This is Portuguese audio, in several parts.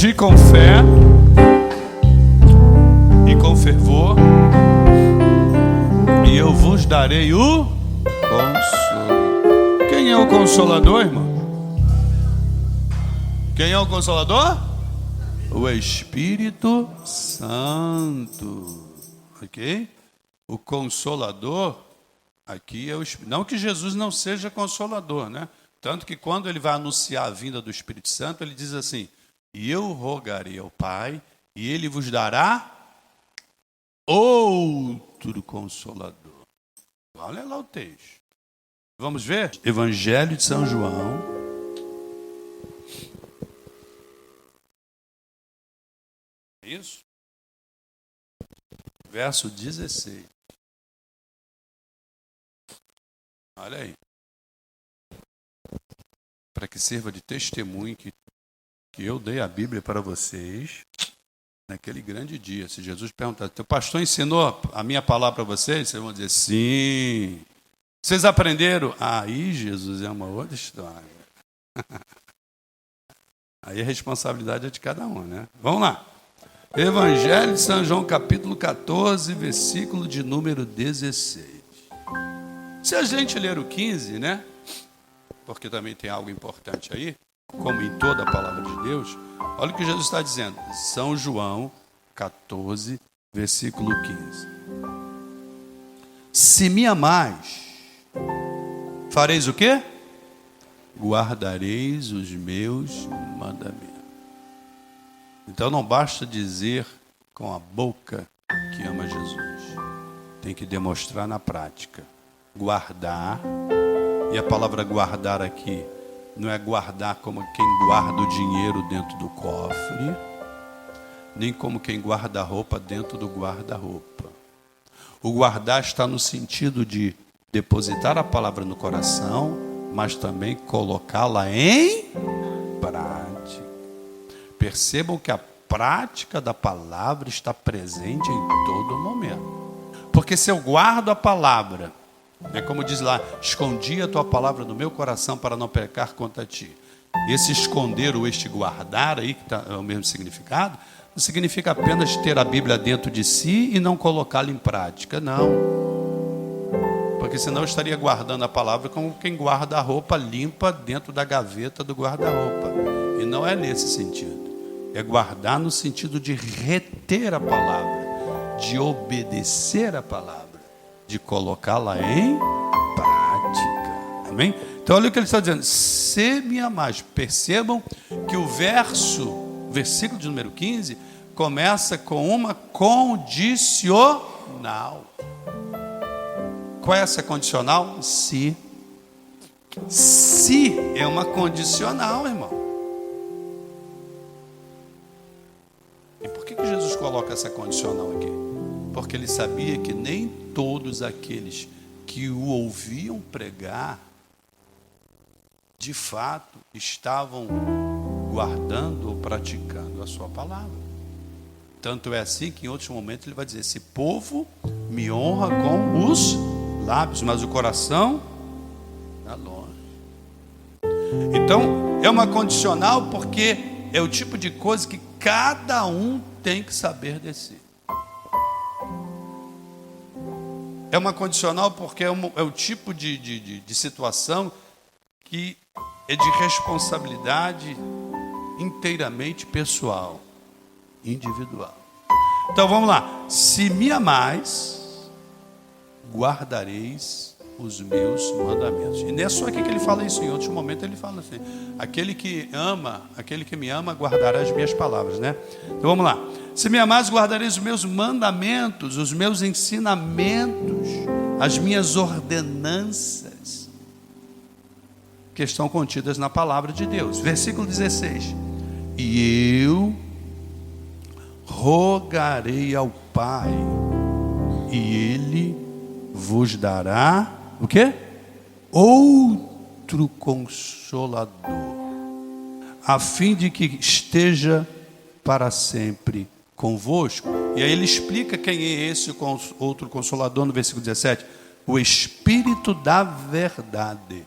Pedi com fé e com fervor, e eu vos darei o Consolador. Quem é o Consolador, irmão? Quem é o Consolador? O Espírito Santo. Ok? O Consolador aqui é o Espírito. Não que Jesus não seja Consolador, né? Tanto que quando ele vai anunciar a vinda do Espírito Santo, ele diz assim: e eu rogarei ao Pai, e ele vos dará outro Consolador. Olha lá o texto. Vamos ver? Evangelho de São João. Isso? Verso 16. Olha aí. Para que sirva de testemunho que eu dei a Bíblia para vocês naquele grande dia. Se Jesus perguntar, teu pastor ensinou a minha palavra para vocês? Vocês vão dizer, sim. Vocês aprenderam? Aí Jesus é uma outra história. Aí a responsabilidade é de cada um, né? Vamos lá. Evangelho de São João, capítulo 14, versículo de número 16. Se a gente ler o 15, né? Porque também tem algo importante aí, como em toda a palavra de Deus, olha o que Jesus está dizendo. São João 14, versículo 15. Se me amais, fareis o quê? Guardareis os meus mandamentos. Então não basta dizer com a boca que ama Jesus. Tem que demonstrar na prática. Guardar. E a palavra guardar aqui não é guardar como quem guarda o dinheiro dentro do cofre, nem como quem guarda a roupa dentro do guarda-roupa. O guardar está no sentido de depositar a palavra no coração, mas também colocá-la em prática. Percebam que a prática da palavra está presente em todo momento. Porque se eu guardo a palavra, é como diz lá, escondi a tua palavra no meu coração para não pecar contra ti. Esse esconder ou este guardar aí, que é o mesmo significado, não significa apenas ter a Bíblia dentro de si e não colocá-la em prática, não. Porque senão eu estaria guardando a palavra como quem guarda a roupa limpa dentro da gaveta do guarda-roupa. E não é nesse sentido. É guardar no sentido de reter a palavra, de obedecer a palavra, de colocá-la em prática. Amém? Então olha o que ele está dizendo. Se me amais, percebam que o versículo de número 15, começa com uma condicional. Qual é essa condicional? Se. Se é uma condicional, irmão. E por que Jesus coloca essa condicional aqui? Porque ele sabia que nem todos aqueles que o ouviam pregar, de fato, estavam guardando ou praticando a sua palavra. Tanto é assim que em outros momentos ele vai dizer, esse povo me honra com os lábios, mas o coração está longe. Então, é uma condicional porque é o tipo de coisa que cada um tem que saber descer. É uma condicional porque é o tipo de situação que é de responsabilidade inteiramente pessoal, individual. Então vamos lá. Se me amais, guardareis os meus mandamentos. E não é só aqui que ele fala isso, em outros momentos ele fala assim, aquele que me ama, guardará as minhas palavras, né? Então vamos lá. Se me amais, guardareis os meus mandamentos, os meus ensinamentos, as minhas ordenanças, que estão contidas na palavra de Deus. Versículo 16. E eu rogarei ao Pai, e Ele vos dará, o quê? Outro Consolador, a fim de que esteja para sempre convosco. E aí ele explica quem é esse outro Consolador no versículo 17. O Espírito da verdade,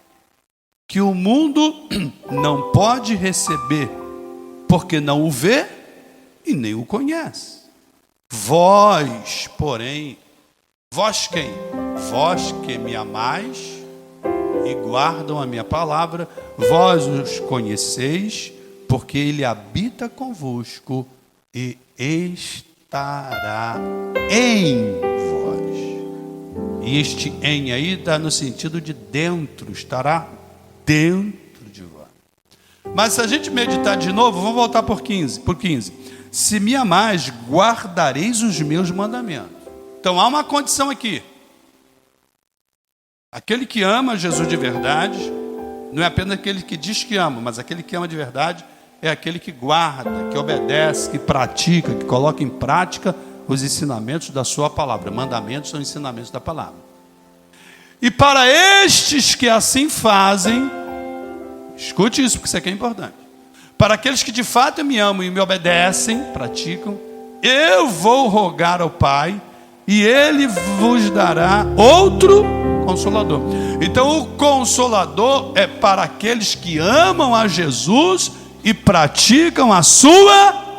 que o mundo não pode receber, porque não o vê e nem o conhece. Vós, porém, vós quem? Vós que me amais e guardam a minha palavra, vós os conheceis, porque ele habita convosco e estará em vós. E este em aí está no sentido de dentro, estará dentro de vós. Mas se a gente meditar de novo, vamos voltar por 15. Se me amais, guardareis os meus mandamentos. Então há uma condição aqui. Aquele que ama Jesus de verdade, não é apenas aquele que diz que ama, mas aquele que ama de verdade é aquele que guarda, que obedece, que pratica, que coloca em prática os ensinamentos da sua palavra. Mandamentos são ensinamentos da palavra. E para estes que assim fazem, escute isso, porque isso aqui é importante. Para aqueles que de fato me amam e me obedecem, praticam, eu vou rogar ao Pai, e Ele vos dará outro Consolador. Então o Consolador é para aqueles que amam a Jesus e praticam a sua palavra.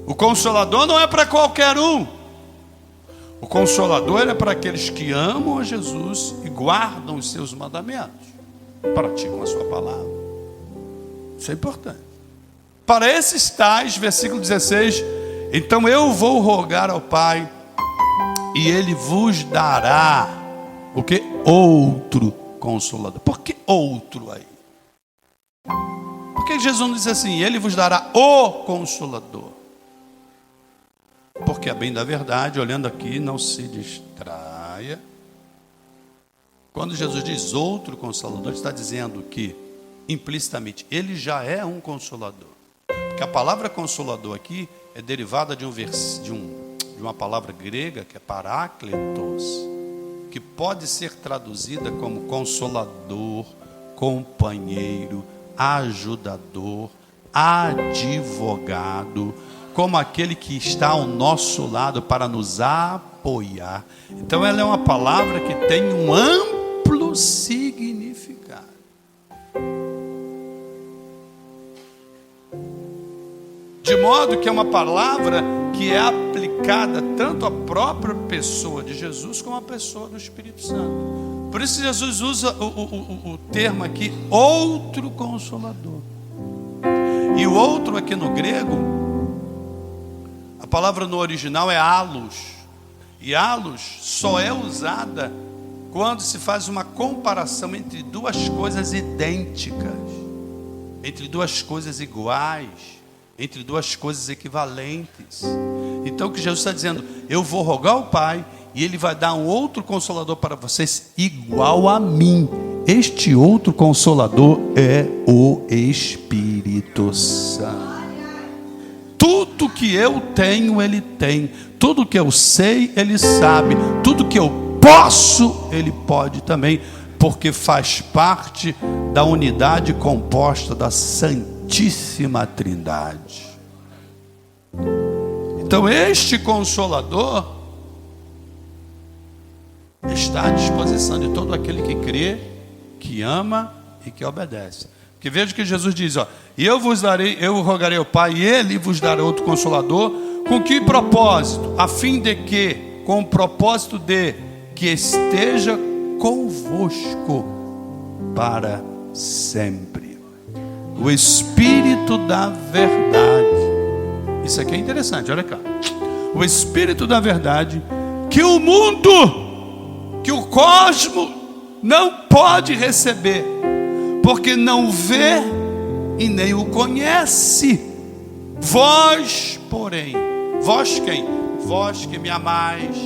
O Consolador não é para qualquer um. O Consolador é para aqueles que amam a Jesus e guardam os seus mandamentos, praticam a sua palavra. Isso é importante. Para esses tais, versículo 16, então eu vou rogar ao Pai, e Ele vos dará o que? Outro Consolador. Por que outro aí? Por que Jesus não diz assim, Ele vos dará o Consolador? Porque a bem da verdade, olhando aqui, não se distraia. Quando Jesus diz outro Consolador, está dizendo que, implicitamente, Ele já é um Consolador. Porque a palavra Consolador aqui é derivada de uma palavra grega que é parácletos, que pode ser traduzida como consolador, companheiro, ajudador, advogado, como aquele que está ao nosso lado para nos apoiar. Então ela é uma palavra que tem um amplo significado. De modo que é uma palavra que é aplicada tanto à própria pessoa de Jesus como à pessoa do Espírito Santo. Por isso Jesus usa o termo aqui, outro Consolador. E o outro aqui no grego, a palavra no original é halos. E halos só é usada quando se faz uma comparação entre duas coisas idênticas, entre duas coisas iguais, entre duas coisas equivalentes. Então o que Jesus está dizendo, eu vou rogar ao Pai e Ele vai dar um outro Consolador para vocês igual a mim. Este outro Consolador é o Espírito Santo. Tudo que eu tenho, Ele tem. Tudo que eu sei, Ele sabe. Tudo que eu posso, Ele pode também, porque faz parte da unidade composta da Santíssima Trindade. Então este Consolador está à disposição de todo aquele que crê, que ama e que obedece. Porque veja que Jesus diz, eu rogarei ao Pai, e Ele vos dará outro Consolador. Com que propósito? A fim de que, com o propósito de que esteja convosco para sempre. O Espírito da verdade. Isso aqui é interessante, olha cá. O Espírito da verdade, que o mundo, que o cosmos não pode receber, porque não vê e nem o conhece. Vós, porém, vós quem? Vós que me amais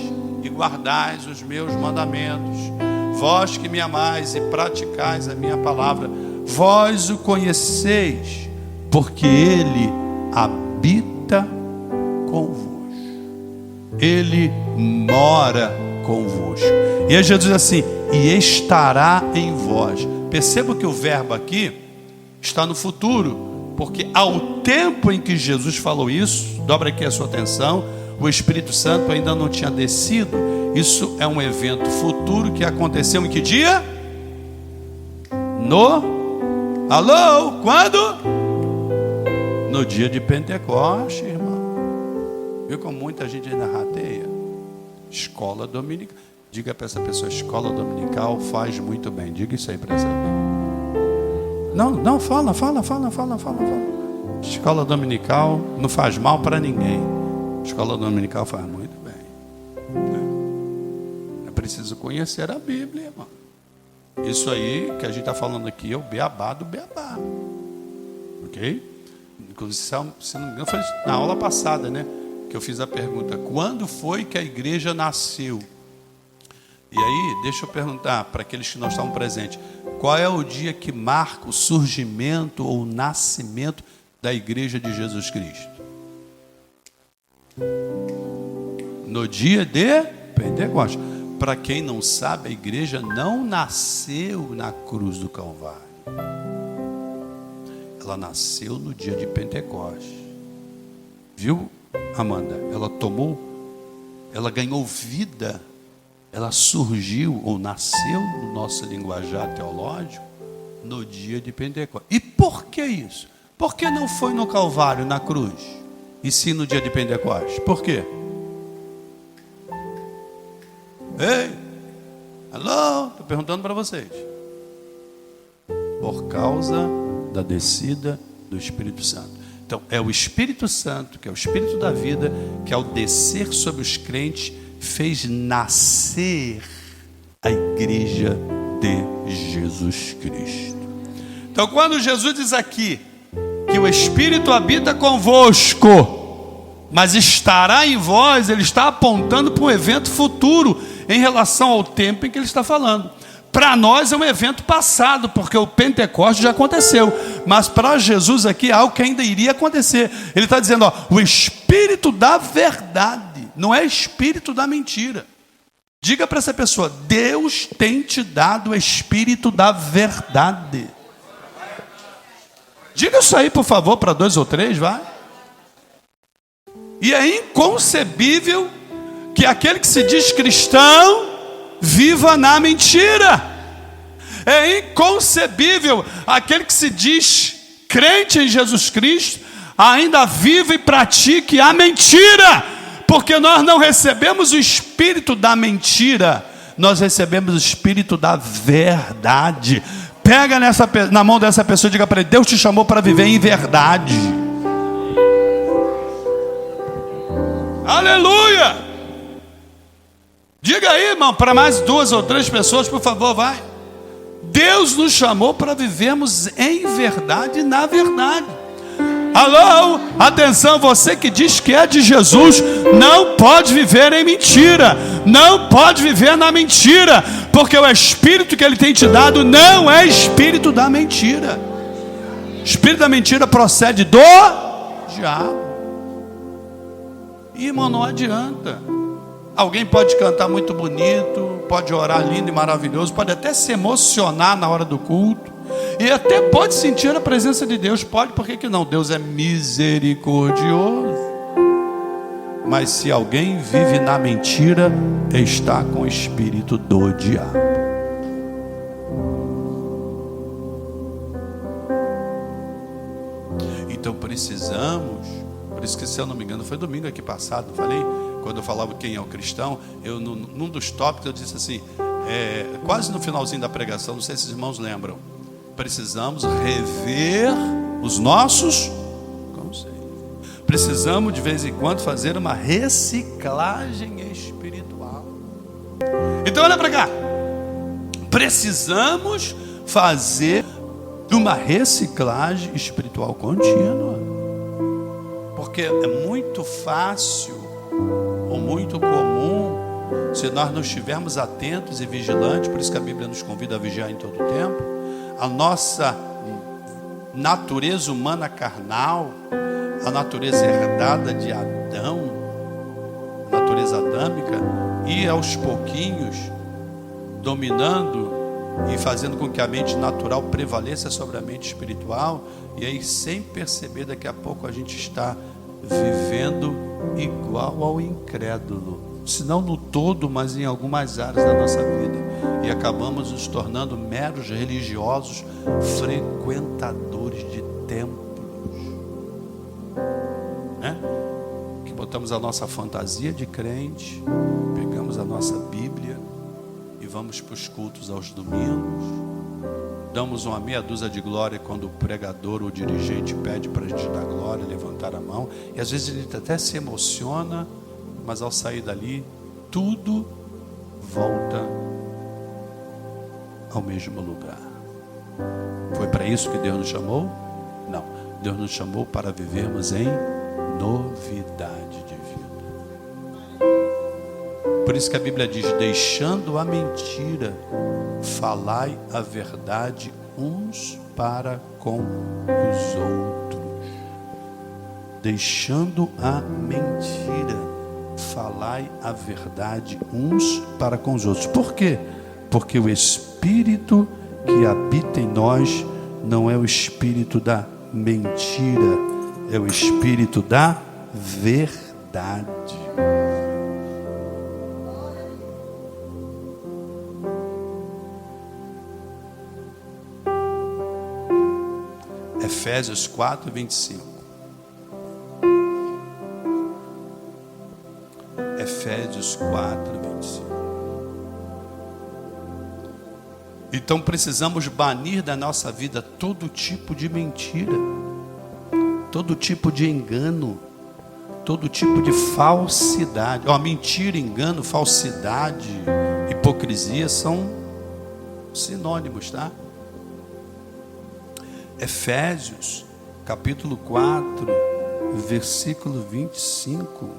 e guardais os meus mandamentos, vós que me amais e praticais a minha palavra, vós o conheceis, porque Ele habita convosco, Ele mora convosco. E aí Jesus diz assim, e estará em vós. Perceba que o verbo aqui está no futuro, porque ao tempo em que Jesus falou isso, dobra aqui a sua atenção, o Espírito Santo ainda não tinha descido. Isso é um evento futuro que aconteceu em que dia? No Alô? Quando? No dia de Pentecoste, irmão. Viu como muita gente ainda rateia? Escola dominical. Diga para essa pessoa, escola dominical faz muito bem. Diga isso aí para essa pessoa. Não, fala. Escola dominical não faz mal para ninguém. Escola dominical faz muito bem. É preciso conhecer a Bíblia, irmão. Isso aí que a gente está falando aqui é o beabá do beabá. Ok? Inclusive, se não me engano, foi na aula passada, né? Que eu fiz a pergunta: quando foi que a igreja nasceu? E aí, deixa eu perguntar para aqueles que não estavam presentes: qual é o dia que marca o surgimento ou o nascimento da igreja de Jesus Cristo? No dia de Pentecostes. Para quem não sabe, a igreja não nasceu na cruz do Calvário. Ela nasceu no dia de Pentecostes. Viu, Amanda? Ela ganhou vida. Ela surgiu ou nasceu no nosso linguajar teológico no dia de Pentecostes. E por que isso? Por que não foi no Calvário, na cruz, e sim no dia de Pentecostes? Por quê? Ei, alô, estou perguntando para vocês. Por causa da descida do Espírito Santo. Então, é o Espírito Santo, que é o Espírito da vida, que ao descer sobre os crentes, fez nascer a igreja de Jesus Cristo. Então, quando Jesus diz aqui que o Espírito habita convosco, mas estará em vós, ele está apontando para um evento futuro em relação ao tempo em que ele está falando. Para nós é um evento passado, porque o Pentecostes já aconteceu, mas para Jesus aqui é algo que ainda iria acontecer. Ele está dizendo, o Espírito da verdade, não é Espírito da mentira. Diga para essa pessoa, Deus tem te dado o Espírito da verdade. Diga isso aí, por favor, para 2 ou 3, vai. E é inconcebível que aquele que se diz cristão viva na mentira. É inconcebível aquele que se diz crente em Jesus Cristo ainda vive e pratique a mentira, porque nós não recebemos o espírito da mentira, nós recebemos o espírito da verdade. Pega na mão dessa pessoa e diga para ele, Deus te chamou para viver em verdade. Aleluia! Diga aí, irmão, para mais 2 ou 3 pessoas, por favor, vai. Deus nos chamou para vivermos em verdade e na verdade. Alô, atenção, você que diz que é de Jesus, não pode viver em mentira, não pode viver na mentira, porque o Espírito que Ele tem te dado não é Espírito da mentira. Espírito da mentira procede do diabo. Irmão, não adianta. Alguém pode cantar muito bonito, pode orar lindo e maravilhoso, pode até se emocionar na hora do culto, e até pode sentir a presença de Deus, pode, por que não? Deus é misericordioso. Mas se alguém vive na mentira, está com o espírito do diabo. Então precisamos, por isso que, se eu não me engano, foi domingo aqui passado, não falei? Quando eu falava quem é o cristão, eu num dos tópicos eu disse assim, quase no finalzinho da pregação, não sei se os irmãos lembram, precisamos rever os nossos conceitos. Precisamos de vez em quando fazer uma reciclagem espiritual. Então olha para cá, precisamos fazer uma reciclagem espiritual contínua, porque é muito fácil ou muito comum, se nós não estivermos atentos e vigilantes, por isso que a Bíblia nos convida a vigiar em todo o tempo, a nossa natureza humana carnal, a natureza herdada de Adão, a natureza adâmica, e aos pouquinhos dominando e fazendo com que a mente natural prevaleça sobre a mente espiritual, e aí sem perceber, daqui a pouco a gente está vivendo igual ao incrédulo. se não no todo, mas em algumas áreas da nossa vida. E acabamos nos tornando meros religiosos, frequentadores de templos, né? Que botamos a nossa fantasia de crente, pegamos a nossa Bíblia e vamos para os cultos aos domingos, damos uma meia dúzia de glória quando o pregador ou o dirigente pede para a gente dar glória, levantar a mão, e às vezes a gente até se emociona, mas ao sair dali, tudo volta ao mesmo lugar. Foi para isso que Deus nos chamou? Não. Deus nos chamou para vivermos em novidade de vida. Por isso que a Bíblia diz: deixando a mentira, falai a verdade uns para com os outros. Deixando a mentira, falai a verdade uns para com os outros. Por quê? Porque o Espírito que habita em nós não é o espírito da mentira, é o espírito da verdade. Efésios 4, 25. Efésios 4, 25. Então precisamos banir da nossa vida todo tipo de mentira, todo tipo de engano, todo tipo de falsidade. Mentira, engano, falsidade, hipocrisia são sinônimos, tá? Efésios, capítulo 4, versículo 25.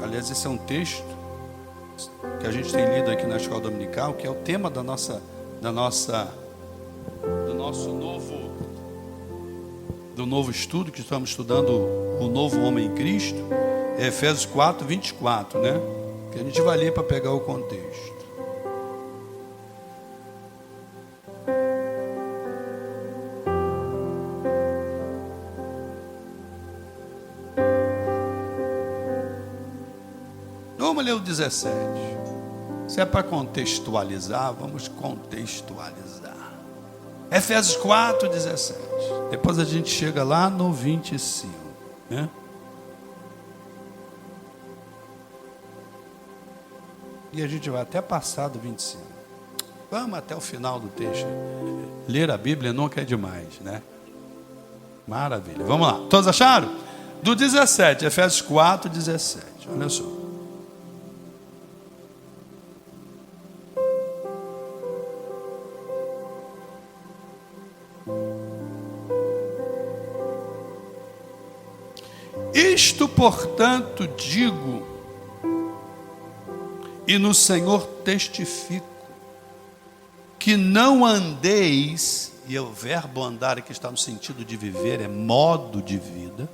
Aliás, esse é um texto que a gente tem lido aqui na escola dominical, que é o tema do nosso novo estudo, que estamos estudando o novo homem em Cristo, é Efésios 4, 24, né? Que a gente vai ler para pegar o contexto. Vamos ler o 17. Se é para contextualizar, vamos contextualizar. Efésios 4, 17. Depois a gente chega lá no 25, né? E a gente vai até passar do 25. Vamos até o final do texto. Ler a Bíblia nunca é demais, né? Maravilha. Vamos lá. Todos acharam? Do 17, Efésios 4, 17. Olha só. Isto, portanto, digo, e no Senhor testifico, que não andeis, e o verbo andar aqui está no sentido de viver, é modo de vida,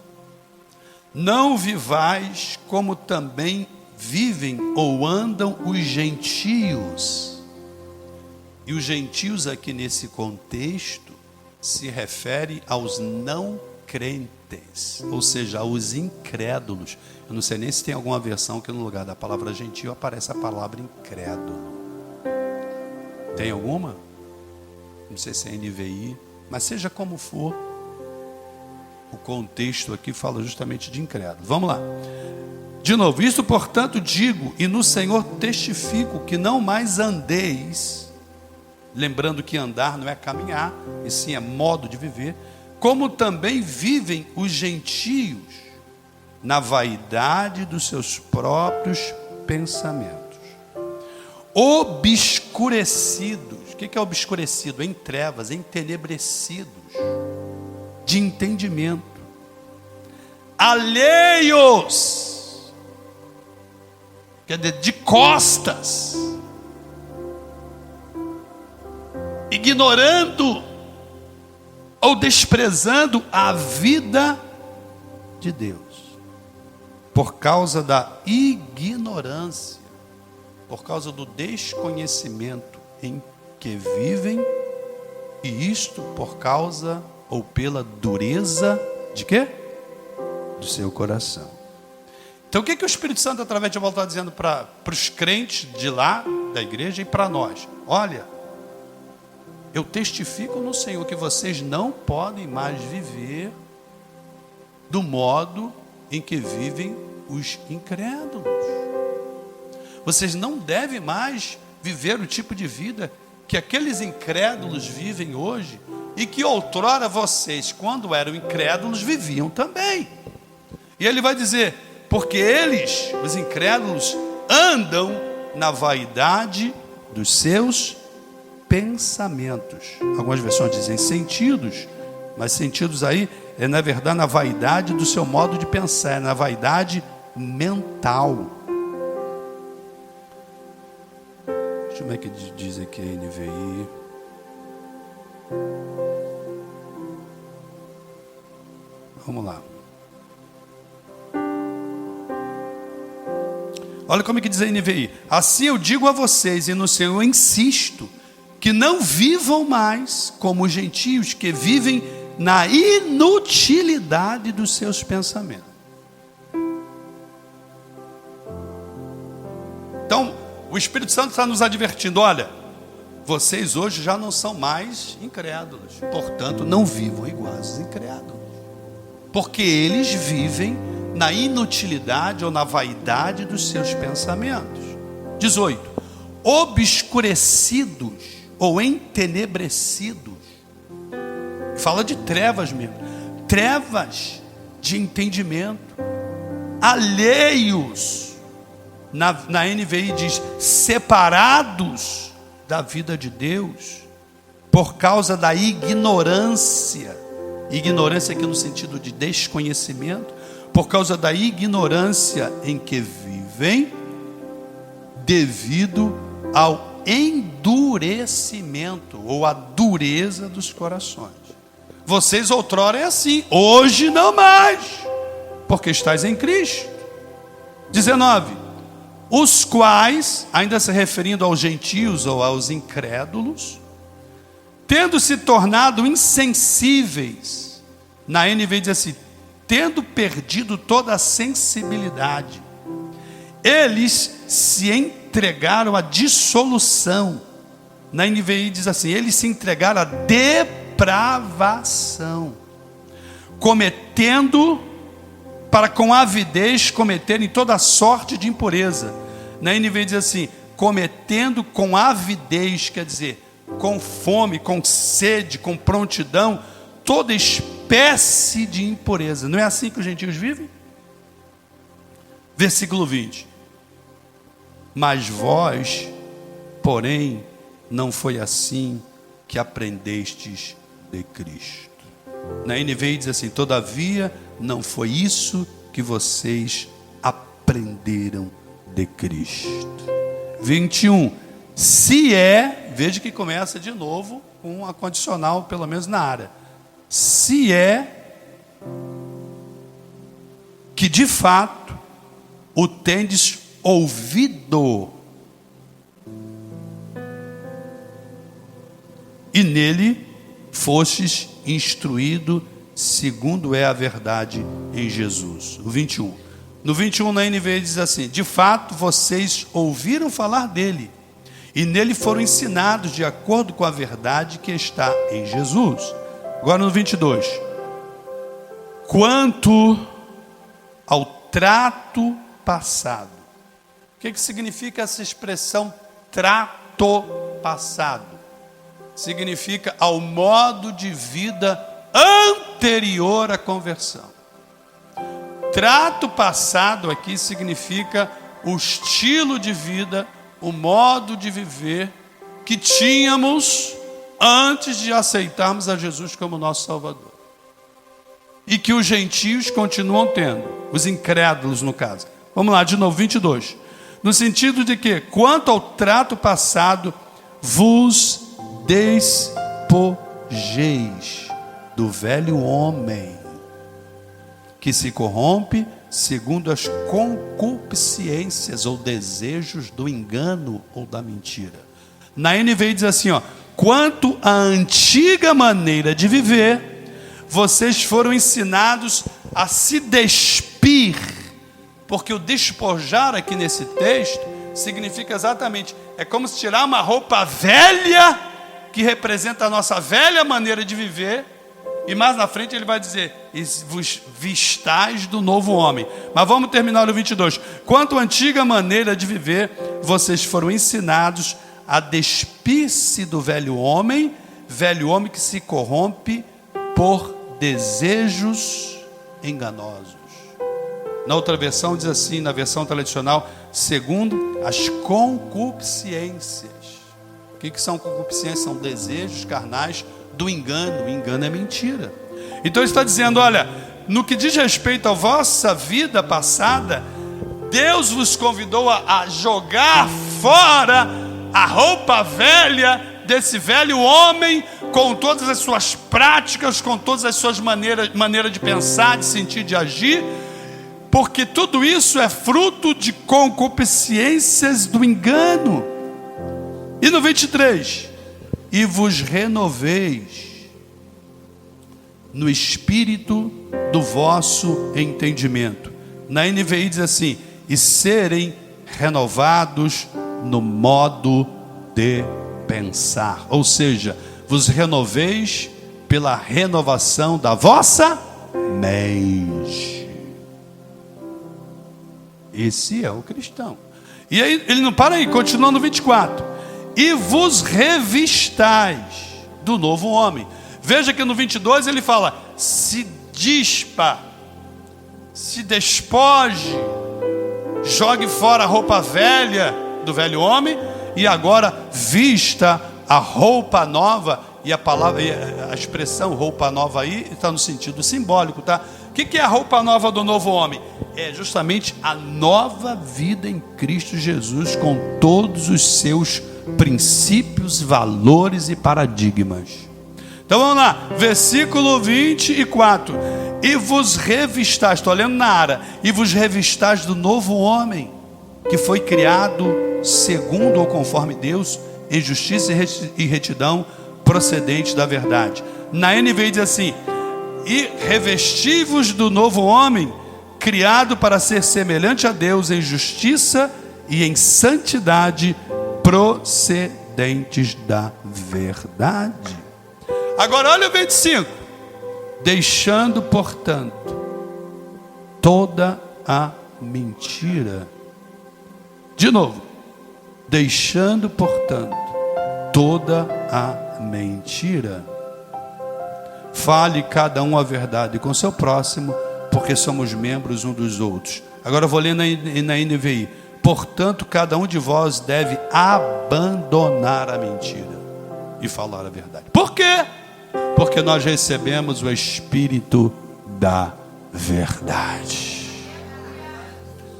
não vivais como também vivem ou andam os gentios. E os gentios aqui nesse contexto se refere aos não crentes, ou seja, aos incrédulos. Eu não sei nem se tem alguma versão que no lugar da palavra gentio aparece a palavra incrédulo. Tem alguma? Não sei se é NVI, mas seja como for, o contexto aqui fala justamente de incrédulo. Vamos lá. De novo, isto portanto digo, e no Senhor testifico, que não mais andeis, lembrando que andar não é caminhar, e sim é modo de viver, como também vivem os gentios na vaidade dos seus próprios pensamentos, obscurecidos. O que é obscurecido? Em trevas, entenebrecidos de entendimento, alheios, quer dizer, de costas, ignorando ou desprezando a vida de Deus, por causa da ignorância, por causa do desconhecimento em que vivem, e isto por causa ou pela dureza de quê? do seu coração. Então o que o Espírito Santo, através de volta, está dizendo para os crentes de lá, da igreja, e para nós? Olha, eu testifico no Senhor que vocês não podem mais viver do modo em que vivem os incrédulos. Vocês não devem mais viver o tipo de vida que aqueles incrédulos vivem hoje e que outrora vocês, quando eram incrédulos, viviam também. E ele vai dizer, porque eles, os incrédulos, andam na vaidade dos seus pensamentos. Algumas versões dizem sentidos, mas sentidos aí é, na verdade, na vaidade do seu modo de pensar, é na vaidade mental. Deixa eu ver o que diz aqui a NVI. Vamos lá. Olha como é que diz a NVI. Assim eu digo a vocês, e no Senhor insisto, que não vivam mais como os gentios que vivem na inutilidade dos seus pensamentos. Então, o Espírito Santo está nos advertindo, olha, vocês hoje já não são mais incrédulos, portanto não vivam iguais aos incrédulos, porque eles vivem na inutilidade ou na vaidade dos seus pensamentos. 18. Obscurecidos ou entenebrecidos. Fala de trevas mesmo. Trevas de entendimento. Alheios. Na NVI diz, separados da vida de Deus, por causa da ignorância. Ignorância aqui no sentido de desconhecimento. Por causa da ignorância em que vivem, devido ao endurecimento, ou à dureza dos corações. Vocês outrora é assim, hoje não mais, porque estáis em Cristo. 19. Os quais, ainda se referindo aos gentios ou aos incrédulos, tendo se tornado insensíveis, na NVI diz assim, tendo perdido toda a sensibilidade, eles se entregaram à dissolução. Na NVI diz assim, eles se entregaram à depravação, cometendo, para com avidez cometerem toda sorte de impureza. Na NVI diz assim, cometendo com avidez, quer dizer, com fome, com sede, com prontidão, toda espécie de impureza. Não é assim que os gentios vivem? Versículo 20. Mas vós, porém, não foi assim que aprendestes de Cristo. Na NVI diz assim, todavia, não foi isso que vocês aprenderam de Cristo. 21. Se é, veja que começa de novo com a condicional, pelo menos na área. Se é que de fato o tendes ouvido e nele fostes instruído segundo é a verdade em Jesus. O 21. No 21 na NVI diz assim, de fato vocês ouviram falar dele e nele foram ensinados de acordo com a verdade que está em Jesus. Agora no 22. Quanto ao trato passado. O que significa essa expressão trato passado? Significa ao modo de vida anterior à conversão. Trato passado aqui significa o estilo de vida, o modo de viver que tínhamos antes de aceitarmos a Jesus como nosso Salvador. E que os gentios continuam tendo, os incrédulos no caso. Vamos lá, de novo, 22. No sentido de que, quanto ao trato passado, vos despojeis do velho homem, que se corrompe segundo as concupiscências ou desejos do engano ou da mentira. Na NVI diz assim, ó, quanto à antiga maneira de viver, vocês foram ensinados a se despir, porque o despojar aqui nesse texto significa exatamente, é como se tirar uma roupa velha, que representa a nossa velha maneira de viver, e mais na frente ele vai dizer, e vos vistais do novo homem. Mas vamos terminar o 22. Quanto à antiga maneira de viver, vocês foram ensinados a despir-se do velho homem que se corrompe por desejos enganosos. Na outra versão diz assim, na versão tradicional, segundo as concupiscências. O que são concupiscências? São desejos carnais do engano. O engano é mentira. Então ele está dizendo, olha, no que diz respeito à vossa vida passada, Deus vos convidou a jogar fora a roupa velha desse velho homem, com todas as suas práticas, com todas as suas maneiras de pensar, de sentir, de agir, porque tudo isso é fruto de concupiscências do engano. E no 23, e vos renoveis no espírito do vosso entendimento. Na NVI diz assim, e serem renovados no modo de pensar. Ou seja, vos renoveis pela renovação da vossa mente. Esse é o cristão. E aí, ele não para aí, continua no 24. E vos revistais do novo homem. Veja que no 22 ele fala, se dispa, se despoje, jogue fora a roupa velha do velho homem, e agora vista a roupa nova. E a palavra, a expressão roupa nova aí está no sentido simbólico, tá? O que é a roupa nova do novo homem? É justamente a nova vida em Cristo Jesus, com todos os seus princípios, valores e paradigmas. Então vamos lá, versículo 24. E vos revistais, estou lendo na área, e vos revistais do novo homem, que foi criado segundo ou conforme Deus, em justiça e retidão, procedente da verdade. Na NVI diz assim, e revesti-vos do novo homem, criado para ser semelhante a Deus em justiça e em santidade, procedentes da verdade. Agora olha o 25. Deixando, portanto, toda a mentira. De novo. Deixando, portanto, toda a mentira. Fale cada um a verdade com seu próximo, porque somos membros um dos outros. Agora eu vou ler na NVI. Portanto, cada um de vós deve abandonar a mentira e falar a verdade. Por quê? Porque nós recebemos o Espírito da verdade.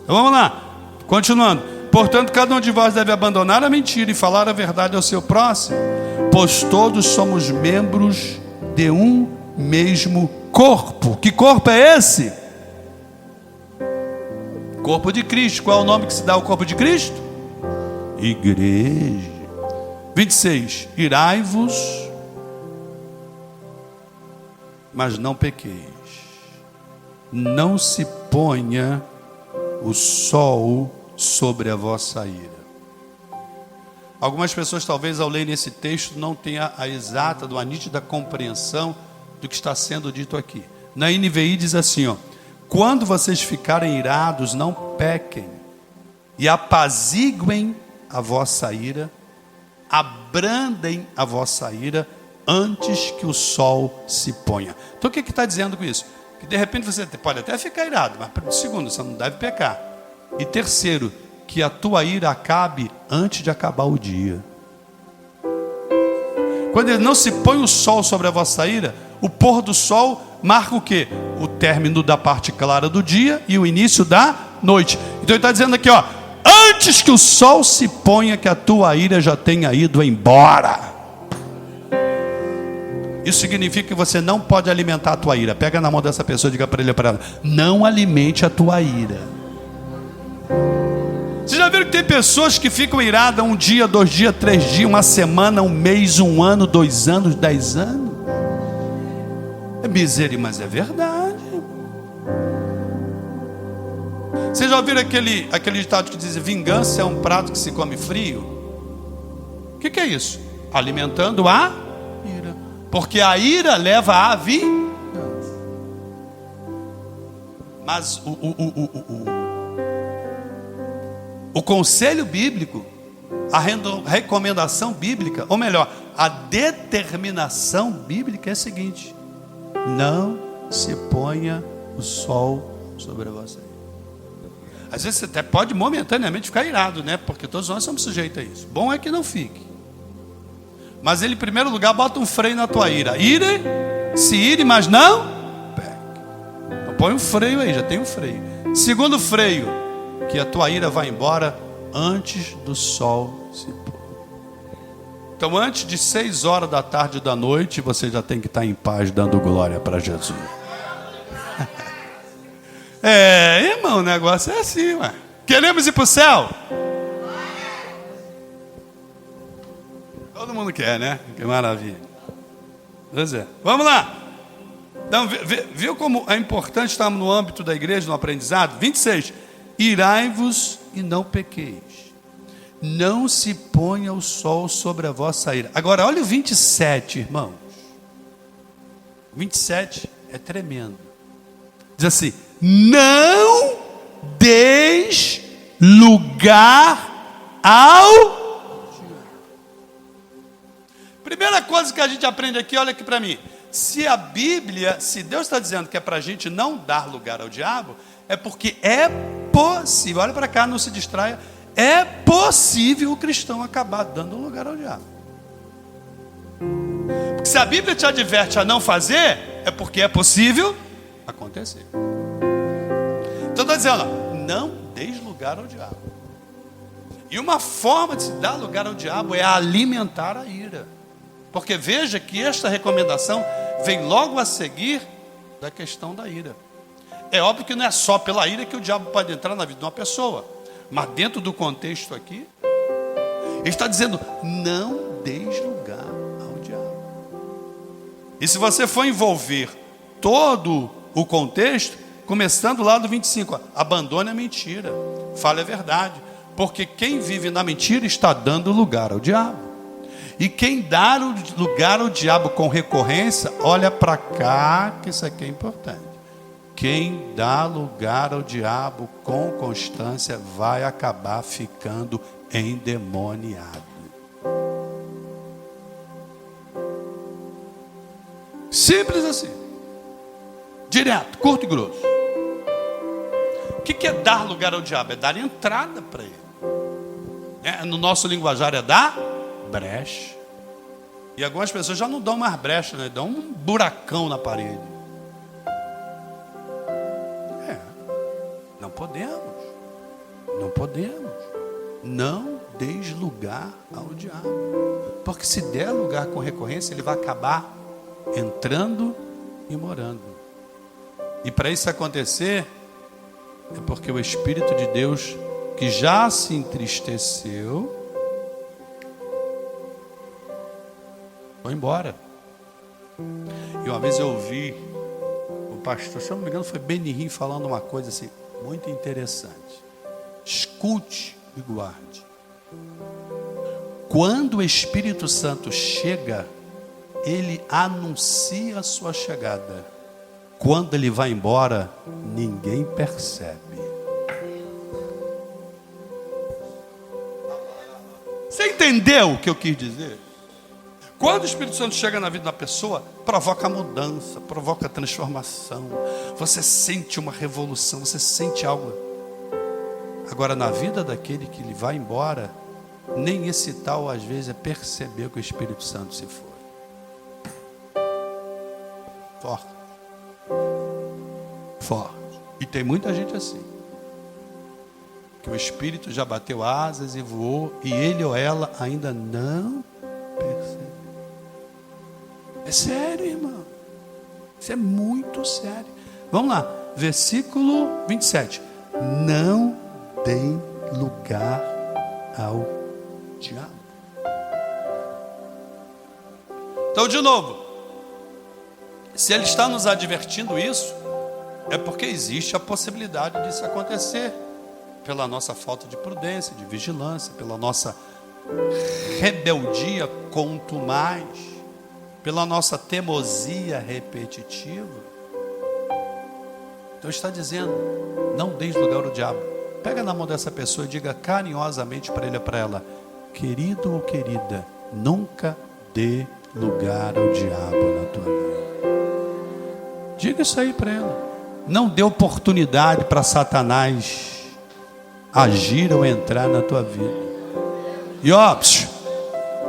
Então vamos lá, continuando. Portanto, cada um de vós deve abandonar a mentira e falar a verdade ao seu próximo, pois todos somos membros de um mesmo corpo. Que corpo é esse? Corpo de Cristo. Qual é o nome que se dá ao corpo de Cristo? Igreja. 26. Irai-vos, mas não pequeis. Não se ponha o sol sobre a vossa ira. Algumas pessoas talvez ao lerem esse texto não tenham a exata, a nítida compreensão do que está sendo dito aqui. Na NVI diz assim, ó, quando vocês ficarem irados, não pequem, e apaziguem a vossa ira, abrandem a vossa ira, antes que o sol se ponha. Então o que está dizendo com isso? Que de repente você pode até ficar irado, mas segundo, você não deve pecar. E terceiro, que a tua ira acabe antes de acabar o dia. Quando ele não se põe o sol sobre a vossa ira, o pôr do sol marca o quê? O término da parte clara do dia e o início da noite. Então ele está dizendo aqui, ó, antes que o sol se ponha, que a tua ira já tenha ido embora. Isso significa que você não pode alimentar a tua ira. Pega na mão dessa pessoa e diga para ele, para ela, não alimente a tua ira. Vocês já viram que tem pessoas que ficam iradas 1 dia, 2 dias, 3 dias, 1 semana, 1 mês, 1 ano, 2 anos, 10 anos? É Misericórdia, mas é verdade. Vocês já ouviram aquele ditado que diz: vingança é um prato que se come frio? O que é isso? Alimentando a ira. Porque a ira leva à vingança. Mas o conselho bíblico, a recomendação bíblica, ou melhor, a determinação bíblica é a seguinte: não se ponha o sol sobre você. Às vezes você até pode momentaneamente ficar irado, né? Porque todos nós somos sujeitos a isso. Bom é que não fique. Mas ele, em primeiro lugar, bota um freio na tua ira. Ire, se ire, mas não peque. Então põe um freio aí, já tem um freio. Segundo freio, que a tua ira vai embora antes do sol se pôr. Então, antes de 6 horas da tarde ou da noite, você já tem que estar em paz, dando glória para Jesus. Irmão, o negócio é assim, ué. Queremos ir para o céu? Todo mundo quer, né? Que maravilha. Vamos lá. Então, viu como é importante estarmos no âmbito da igreja, no aprendizado? 26. Irai-vos e não pequeis. Não se ponha o sol sobre a vossa ira. Agora, olha o 27, irmãos. 27 é tremendo. Diz assim: não deis lugar ao... Primeira coisa que a gente aprende aqui, olha aqui para mim. Se a Bíblia, se Deus está dizendo que é para a gente não dar lugar ao diabo, é porque é possível, olha para cá, não se distraia, é possível o cristão acabar dando lugar ao diabo. Porque se a Bíblia te adverte a não fazer, é porque é possível acontecer. Então está dizendo, ó, não deis lugar ao diabo. E uma forma de se dar lugar ao diabo é alimentar a ira. Porque veja que esta recomendação vem logo a seguir da questão da ira. É óbvio que não é só pela ira que o diabo pode entrar na vida de uma pessoa. Mas dentro do contexto aqui, ele está dizendo, não deis lugar ao diabo. E se você for envolver todo o contexto, começando lá do 25, ó, abandone a mentira, fale a verdade. Porque quem vive na mentira está dando lugar ao diabo. E quem dá lugar ao diabo com recorrência, olha para cá, que isso aqui é importante. Quem dá lugar ao diabo com constância vai acabar ficando endemoniado. Simples assim. Direto, curto e grosso. O que é dar lugar ao diabo? É dar entrada para ele. No nosso linguajar é dar brecha. E algumas pessoas já não dão mais brecha, né? Dão um buracão na parede. Não podemos. Não podemos. Não deis lugar ao diabo. Porque se der lugar com recorrência, ele vai acabar entrando e morando. E para isso acontecer, é porque o Espírito de Deus, que já se entristeceu, foi embora. E uma vez eu ouvi o pastor, se eu não me engano, foi Benihim falando uma coisa assim, muito interessante. Escute e guarde. Quando o Espírito Santo chega, ele anuncia a sua chegada. Quando ele vai embora, ninguém percebe. Você entendeu o que eu quis dizer? Quando o Espírito Santo chega na vida da pessoa, provoca mudança, provoca transformação. Você sente uma revolução, você sente algo. Agora, na vida daquele que ele vai embora, nem esse tal, às vezes, é perceber que o Espírito Santo se foi. Forte. Forte. E tem muita gente assim. Que o Espírito já bateu asas e voou, e ele ou ela ainda não percebe. É sério, irmão. Isso é muito sério. Vamos lá, versículo 27. Não deem lugar ao diabo. Então, de novo, Se Ele está nos advertindo isso, é porque existe a possibilidade disso acontecer, pela nossa falta de prudência, de vigilância, pela nossa rebeldia contumaz, pela nossa teimosia repetitiva. Então está dizendo, não deis lugar ao diabo. Pega na mão dessa pessoa e diga carinhosamente para ele ou para ela: querido ou querida, nunca dê lugar ao diabo na tua vida. Diga isso aí para ela. Não dê oportunidade para Satanás agir ou entrar na tua vida. E ó,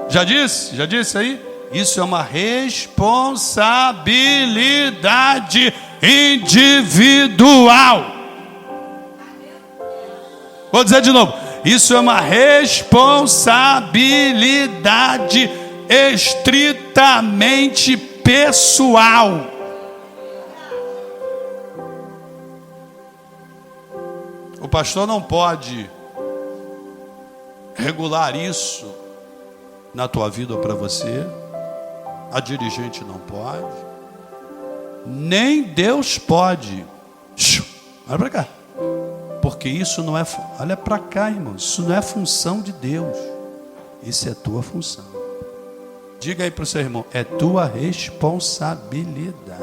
já disse aí? Isso é uma responsabilidade individual. Vou dizer de novo. Isso é uma responsabilidade estritamente pessoal. O pastor não pode regular isso na tua vida ou para você. A dirigente não pode. Nem Deus pode. Olha para cá. Porque isso não é... Olha para cá, irmão. Isso não é função de Deus. Isso é tua função. Diga aí para o seu irmão. É tua responsabilidade.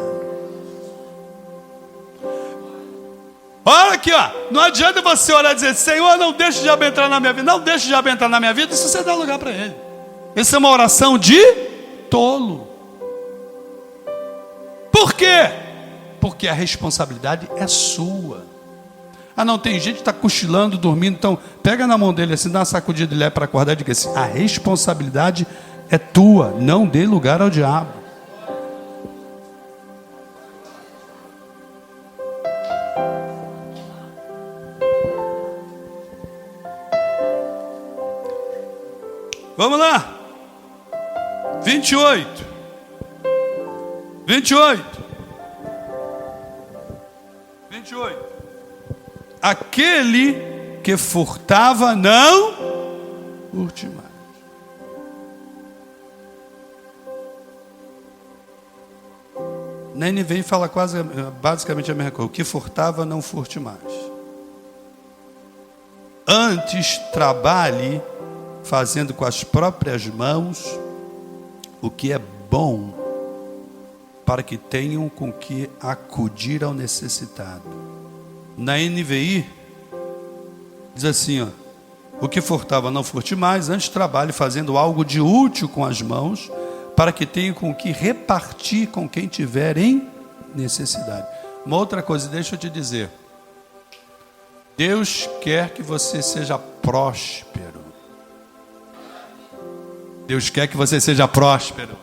Olha aqui, ó. Não adianta você orar e dizer: Senhor, não deixe o diabo entrar na minha vida. Não deixe o diabo entrar na minha vida. Isso você dá lugar para ele. Isso é uma oração de tolo. Por quê? Porque a responsabilidade é sua. Ah, não, tem gente que está cochilando, dormindo. Então, pega na mão dele assim, dá uma sacudida dele para acordar e diga assim: a responsabilidade é tua. Não dê lugar ao diabo. Vamos lá. 28. Aquele que furtava, não furte mais. Na NVI fala basicamente a mesma coisa. O que furtava, não furte mais. Antes, trabalhe fazendo com as próprias mãos o que é bom, para que tenham com que acudir ao necessitado. Na NVI diz assim, ó: o que furtava não furte mais, antes trabalhe fazendo algo de útil com as mãos, para que tenham com que repartir com quem tiver em necessidade. Uma outra coisa, deixa eu te dizer: Deus quer que você seja próspero. Deus quer que você seja próspero.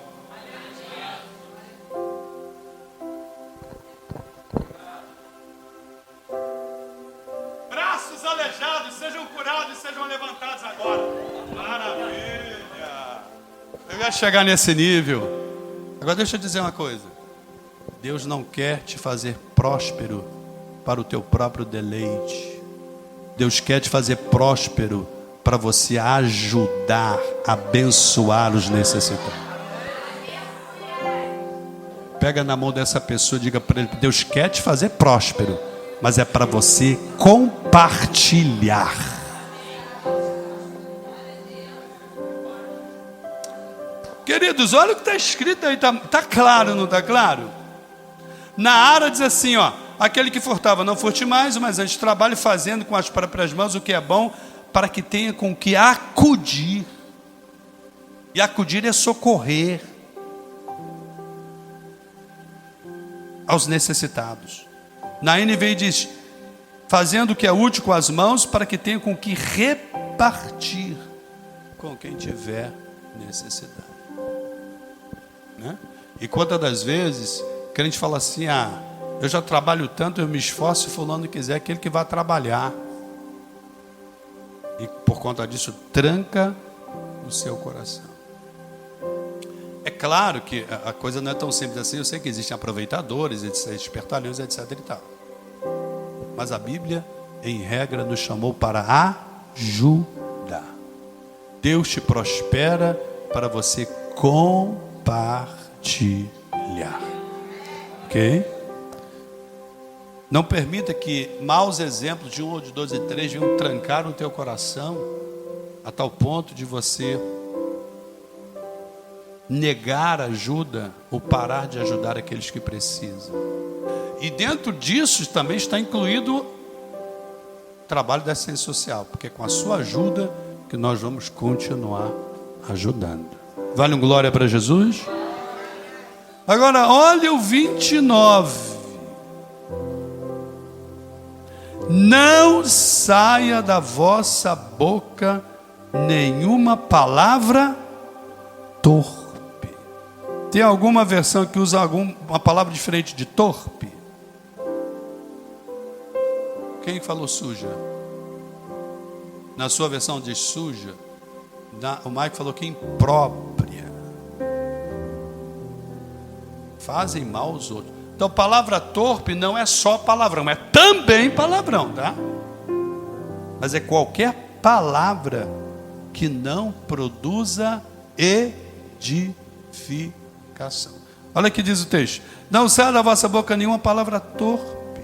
Braços aleijados sejam curados e sejam levantados agora. Maravilha! Eu ia chegar nesse nível. Agora deixa eu dizer uma coisa: Deus não quer te fazer próspero para o teu próprio deleite. Deus quer te fazer próspero para você ajudar, abençoar os necessitados. Pega na mão dessa pessoa e diga para ele: Deus quer te fazer próspero, mas é para você compartilhar. Queridos, olha o que está escrito aí, está claro, não está claro? Na Ara diz assim, ó: aquele que furtava não furte mais, mas antes trabalhe fazendo com as próprias mãos o que é bom, para que tenha com que acudir. E acudir é socorrer aos necessitados. Na NVI diz: fazendo o que é útil com as mãos, para que tenha com que repartir com quem tiver necessidade. Né? E quantas das vezes o crente fala assim: ah, eu já trabalho tanto, eu me esforço, se fulano quiser, aquele que vai trabalhar. E por conta disso, tranca o seu coração. É claro que a coisa não é tão simples assim. Eu sei que existem aproveitadores, espertalhões, etc. e tal. Mas a Bíblia, em regra, nos chamou para ajudar. Deus te prospera para você compartilhar. Ok? Não permita que maus exemplos de 1 ou de 2 e 3 venham trancar o teu coração a tal ponto de você negar ajuda ou parar de ajudar aqueles que precisam. E dentro disso também está incluído o trabalho da assistência social, porque é com a sua ajuda que nós vamos continuar ajudando. Vale um glória para Jesus? Agora olha o 29. Não saia da vossa boca nenhuma palavra torpe. Tem alguma versão que usa uma palavra diferente de torpe? Quem falou suja? Na sua versão diz suja. O Mike falou que imprópria. Fazem mal aos outros. Então, palavra torpe não é só palavrão, é também palavrão, tá? Mas é qualquer palavra que não produza edificação. Olha o que diz o texto: não saia da vossa boca nenhuma palavra torpe.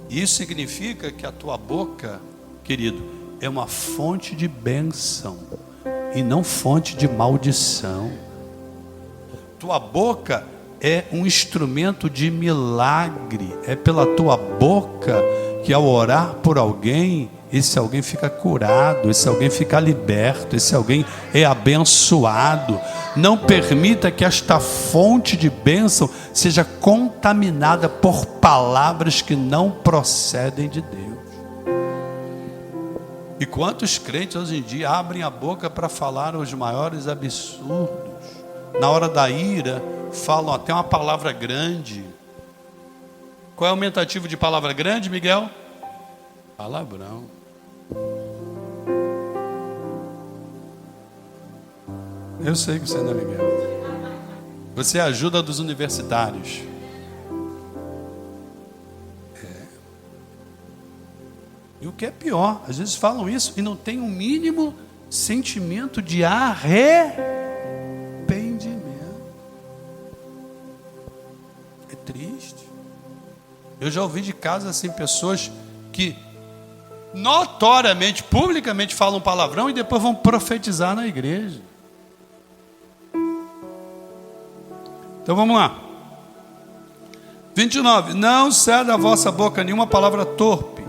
Isso significa que a tua boca, querido, é uma fonte de bênção e não fonte de maldição. Tua boca é um instrumento de milagre. É pela tua boca que, ao orar por alguém, esse alguém fica curado, esse alguém fica liberto, esse alguém é abençoado. Não permita que esta fonte de bênção seja contaminada por palavras que não procedem de Deus. E quantos crentes hoje em dia abrem a boca para falar os maiores absurdos? Na hora da ira, falam até uma palavra grande. Qual é o aumentativo de palavra grande, Miguel? Palavrão. Eu sei que você não é Miguel. Você é a ajuda dos universitários. E o que é pior, às vezes falam isso e não tem um mínimo sentimento de arrependimento. É triste. Eu já ouvi de casos assim, pessoas que notoriamente, publicamente falam palavrão e depois vão profetizar na igreja. Então vamos lá. 29. Não saia da vossa boca nenhuma palavra torpe,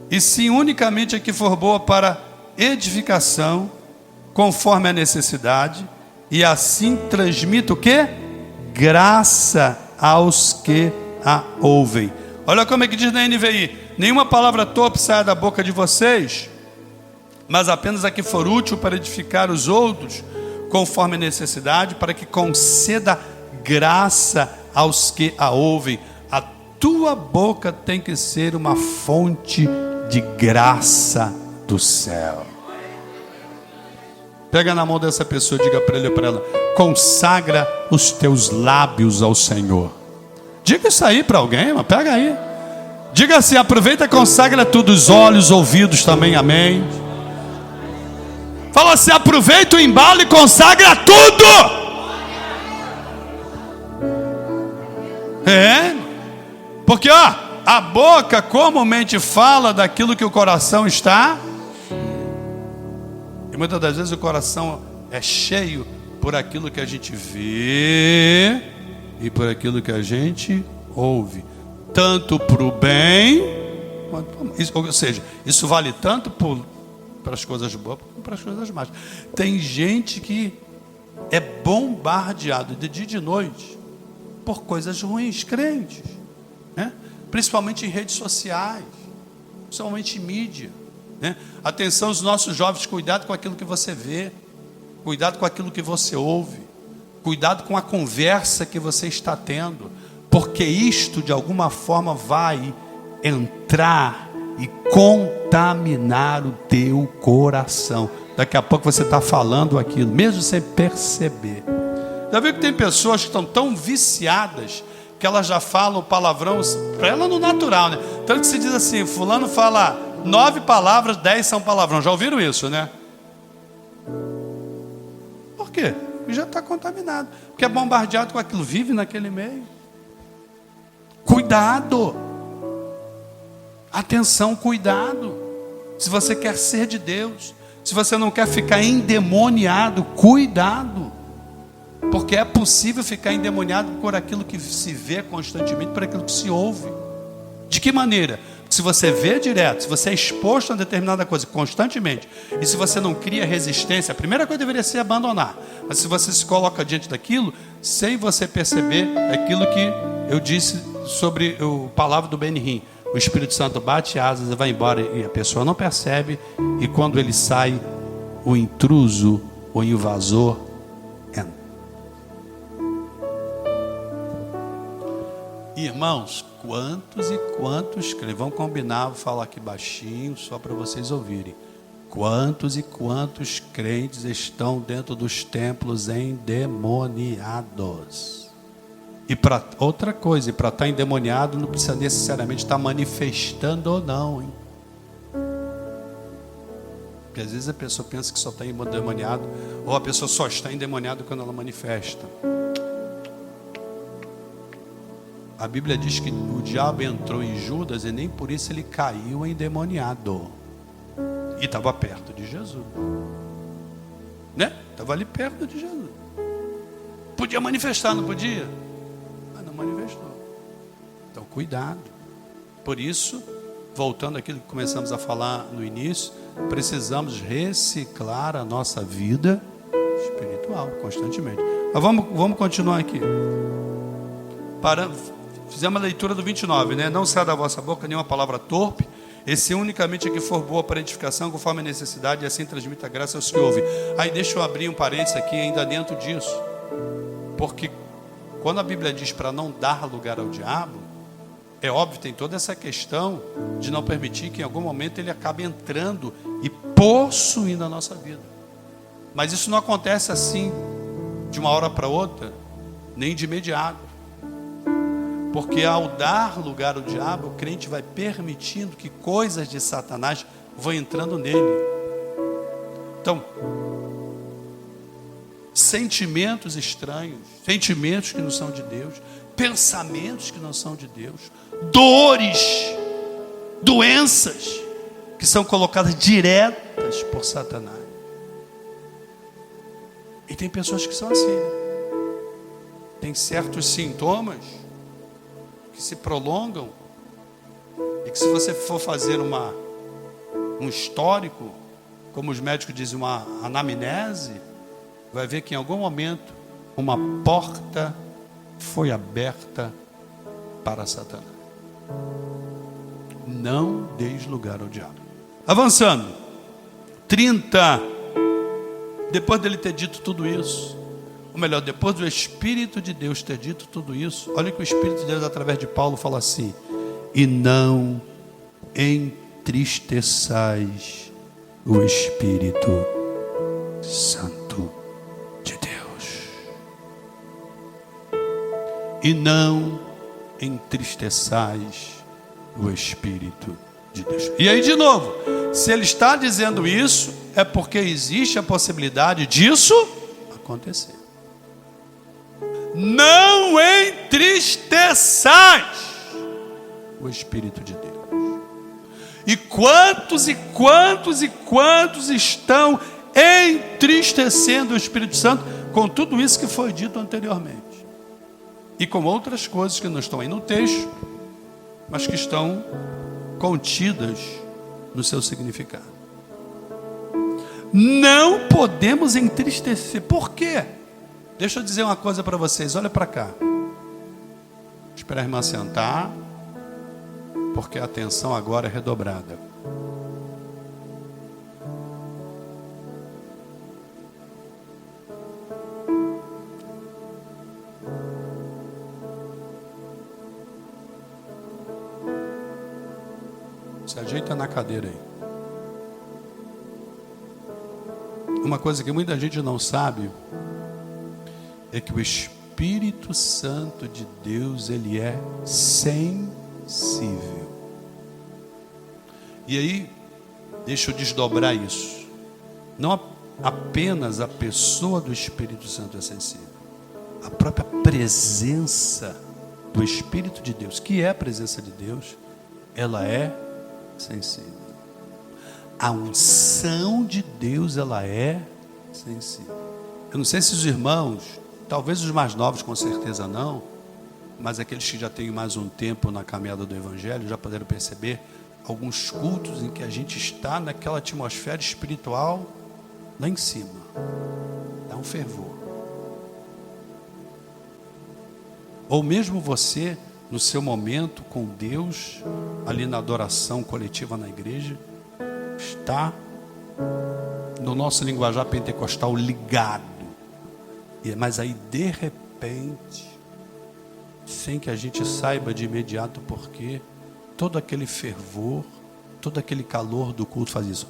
e sim unicamente a que for boa para edificação, conforme a necessidade, e assim transmita o quê? Graça aos que a ouvem. Olha como é que diz na NVI: nenhuma palavra torpe saia da boca de vocês, mas apenas a que for útil para edificar os outros, conforme a necessidade, para que conceda graça aos que a ouvem. A tua boca tem que ser uma fonte de graça do céu. Pega na mão dessa pessoa e diga para ele ou para ela: consagra os teus lábios ao Senhor. Diga isso aí para alguém, mas pega aí. Diga assim: aproveita e consagra tudo, os olhos, ouvidos também, amém. Fala assim: aproveita o embalo e consagra tudo. Porque a boca comumente fala daquilo que o coração está. E muitas das vezes o coração é cheio por aquilo que a gente vê e por aquilo que a gente ouve, tanto para o bem, ou seja, isso vale tanto para as coisas boas como para as coisas más. Tem gente que é bombardeado de dia e de noite por coisas ruins, crentes, né? Principalmente em redes sociais, principalmente em mídia, né? Atenção, os nossos jovens, cuidado com aquilo que você vê, cuidado com aquilo que você ouve, cuidado com a conversa que você está tendo, porque isto de alguma forma vai entrar e contaminar o teu coração. Daqui a pouco você está falando aquilo, mesmo sem perceber. Já viu que tem pessoas que estão tão viciadas que elas já falam palavrão para ela no natural, né? Tanto que se diz assim: fulano fala 9 palavras, 10 são palavrão. Já ouviram isso, né? Por quê? e já está contaminado. Porque é bombardeado com aquilo, vive naquele meio. Cuidado. Atenção, cuidado. Se você quer ser de Deus, se você não quer ficar endemoniado, cuidado. Porque é possível ficar endemoniado por aquilo que se vê constantemente, por aquilo que se ouve. De que maneira? Se você vê direto, se você é exposto a determinada coisa constantemente, e se você não cria resistência, a primeira coisa deveria ser abandonar. Mas se você se coloca diante daquilo, sem você perceber aquilo que eu disse sobre a palavra do Benihim, o Espírito Santo bate asas e vai embora, e a pessoa não percebe, e quando ele sai, o intruso, o invasor, entra. Irmãos, quantos e quantos crentes, vamos combinar, vou falar aqui baixinho, só para vocês ouvirem. Quantos e quantos crentes estão dentro dos templos endemoniados? E para outra coisa, e para estar endemoniado, não precisa necessariamente estar manifestando ou não, hein? Porque às vezes a pessoa pensa que só está endemoniado, ou a pessoa só está endemoniada quando ela manifesta. A Bíblia diz que o diabo entrou em Judas e nem por isso ele caiu endemoniado. E estava perto de Jesus, né? Estava ali perto de Jesus. Podia manifestar, não podia? Mas não manifestou. Então cuidado. Por isso, voltando àquilo que começamos a falar no início, precisamos reciclar a nossa vida espiritual constantemente. Mas vamos continuar aqui. Fizemos a leitura do 29, né? Não saia da vossa boca nenhuma palavra torpe, e se unicamente a que for boa para edificação, conforme a necessidade, e assim transmita a graça aos que ouvem. Aí deixa eu abrir um parênteses aqui ainda dentro disso. Porque quando a Bíblia diz para não dar lugar ao diabo, é óbvio, tem toda essa questão de não permitir que em algum momento ele acabe entrando e possuindo a nossa vida. Mas isso não acontece assim, de uma hora para outra, nem de imediato. Porque ao dar lugar ao diabo, o crente vai permitindo que coisas de Satanás vão entrando nele. Então, sentimentos estranhos, sentimentos que não são de Deus, pensamentos que não são de Deus, dores, doenças que são colocadas diretas por Satanás. E tem pessoas que são assim, né? Tem certos sintomas que se prolongam e que, se você for fazer um histórico, como os médicos dizem, uma anamnese, vai ver que em algum momento uma porta foi aberta para Satanás. Não deis lugar ao diabo. Avançando, 30, depois dele ter dito tudo isso, ou melhor, depois do Espírito de Deus ter dito tudo isso, olha que o Espírito de Deus, através de Paulo, fala assim: e não entristeçais o Espírito Santo de Deus. E não entristeçais o Espírito de Deus. E aí de novo, se ele está dizendo isso, é porque existe a possibilidade disso acontecer. Não entristeçais o Espírito de Deus. E quantos estão entristecendo o Espírito Santo com tudo isso que foi dito anteriormente. E com outras coisas que não estão aí no texto, mas que estão contidas no seu significado. Não podemos entristecer. Por quê? Deixa eu dizer uma coisa para vocês, olha para cá. Espera a irmã sentar, porque a atenção agora é redobrada. Se ajeita na cadeira aí. Uma coisa que muita gente não sabe é que o Espírito Santo de Deus, ele é sensível. E aí, deixa eu desdobrar isso. Não apenas a pessoa do Espírito Santo é sensível. A própria presença do Espírito de Deus, que é a presença de Deus, ela é sensível. A unção de Deus, ela é sensível. Eu não sei se os irmãos, talvez os mais novos com certeza não, mas aqueles que já têm mais um tempo na caminhada do Evangelho, já puderam perceber alguns cultos em que a gente está naquela atmosfera espiritual lá em cima. Dá um fervor. Ou mesmo você, no seu momento com Deus, ali na adoração coletiva na igreja, está, no nosso linguajar pentecostal, ligado. Mas aí, de repente, sem que a gente saiba de imediato porquê, todo aquele fervor, todo aquele calor do culto faz isso.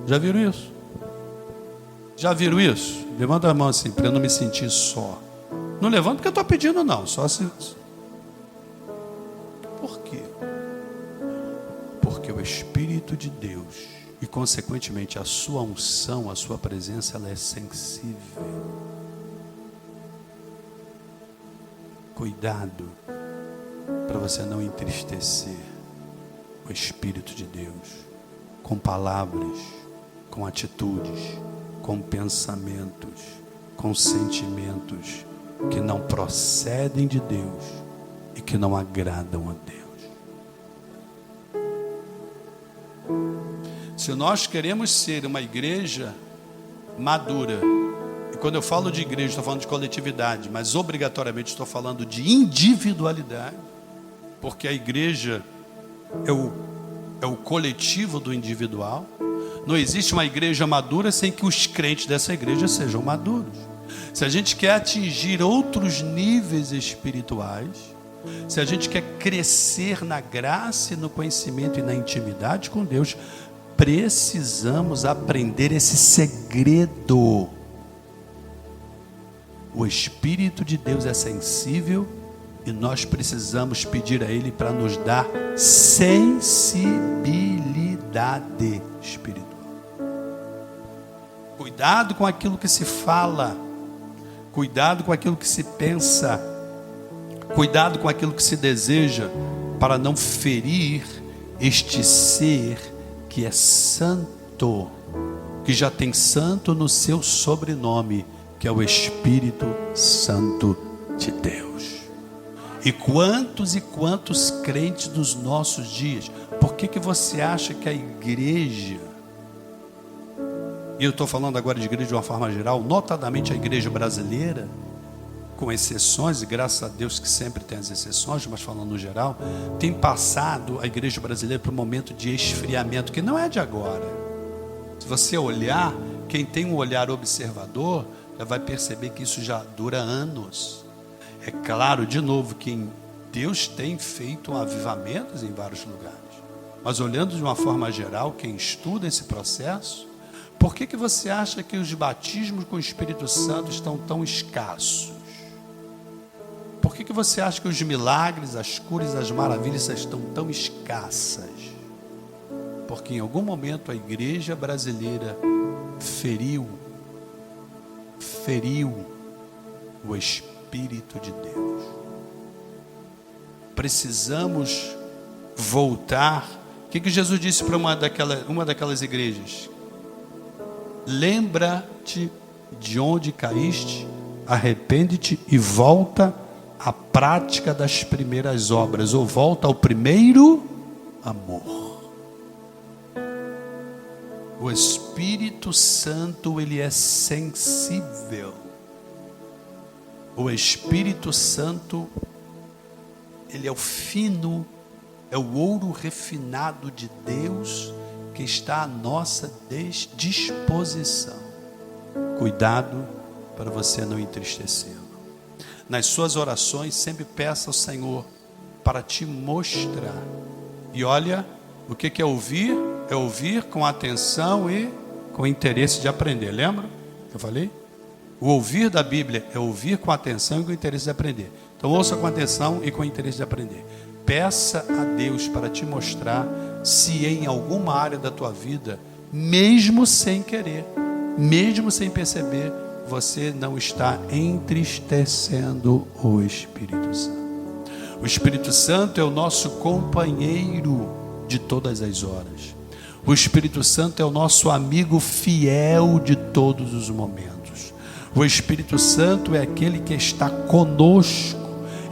Já viram isso? Já viram isso? Levanta a mão assim, para eu não me sentir só. Não levanta porque eu estou pedindo não, só se... Por quê? Porque o Espírito de Deus, e consequentemente a sua unção, a sua presença, ela é sensível. Cuidado para você não entristecer o Espírito de Deus com palavras, com atitudes, com pensamentos, com sentimentos que não procedem de Deus e que não agradam a Deus. Se nós queremos ser uma igreja madura, e quando eu falo de igreja, estou falando de coletividade, mas obrigatoriamente estou falando de individualidade, porque a igreja é o coletivo do individual. Não existe uma igreja madura sem que os crentes dessa igreja sejam maduros. Se a gente quer atingir outros níveis espirituais, se a gente quer crescer na graça e no conhecimento e na intimidade com Deus, precisamos aprender esse segredo. O Espírito de Deus é sensível e nós precisamos pedir a Ele para nos dar sensibilidade espiritual. Cuidado com aquilo que se fala, cuidado com aquilo que se pensa, cuidado com aquilo que se deseja, para não ferir este ser que é santo, que já tem santo no seu sobrenome, que é o Espírito Santo de Deus. E quantos crentes dos nossos dias, por que você acha que a igreja, e eu estou falando agora de igreja de uma forma geral, notadamente a igreja brasileira, com exceções, e graças a Deus que sempre tem as exceções, mas falando no geral, tem passado a igreja brasileira por um momento de esfriamento, que não é de agora. Se você olhar, quem tem um olhar observador, já vai perceber que isso já dura anos. É claro, de novo, que Deus tem feito avivamentos em vários lugares, mas olhando de uma forma geral, quem estuda esse processo, por que você acha que os batismos com o Espírito Santo estão tão escassos? Por que você acha que os milagres, as curas, as maravilhas estão tão escassas? Porque em algum momento a igreja brasileira feriu o Espírito de Deus. Precisamos voltar. O que Jesus disse para uma daquelas igrejas? Lembra-te de onde caíste, arrepende-te e volta à prática das primeiras obras, ou volta ao primeiro amor. O Espírito Santo, ele é sensível. O Espírito Santo, ele é o fino, é o ouro refinado de Deus que está à nossa disposição. Cuidado para você não entristecê-lo. Nas suas orações, sempre peça ao Senhor para te mostrar. E olha, o que é ouvir? É ouvir com atenção e com interesse de aprender. Lembra que eu falei? O ouvir da Bíblia é ouvir com atenção e com interesse de aprender. Então ouça com atenção e com interesse de aprender. Peça a Deus para te mostrar se em alguma área da tua vida, mesmo sem querer, mesmo sem perceber, você não está entristecendo o Espírito Santo. O Espírito Santo é o nosso companheiro de todas as horas. O Espírito Santo é o nosso amigo fiel de todos os momentos. O Espírito Santo é aquele que está conosco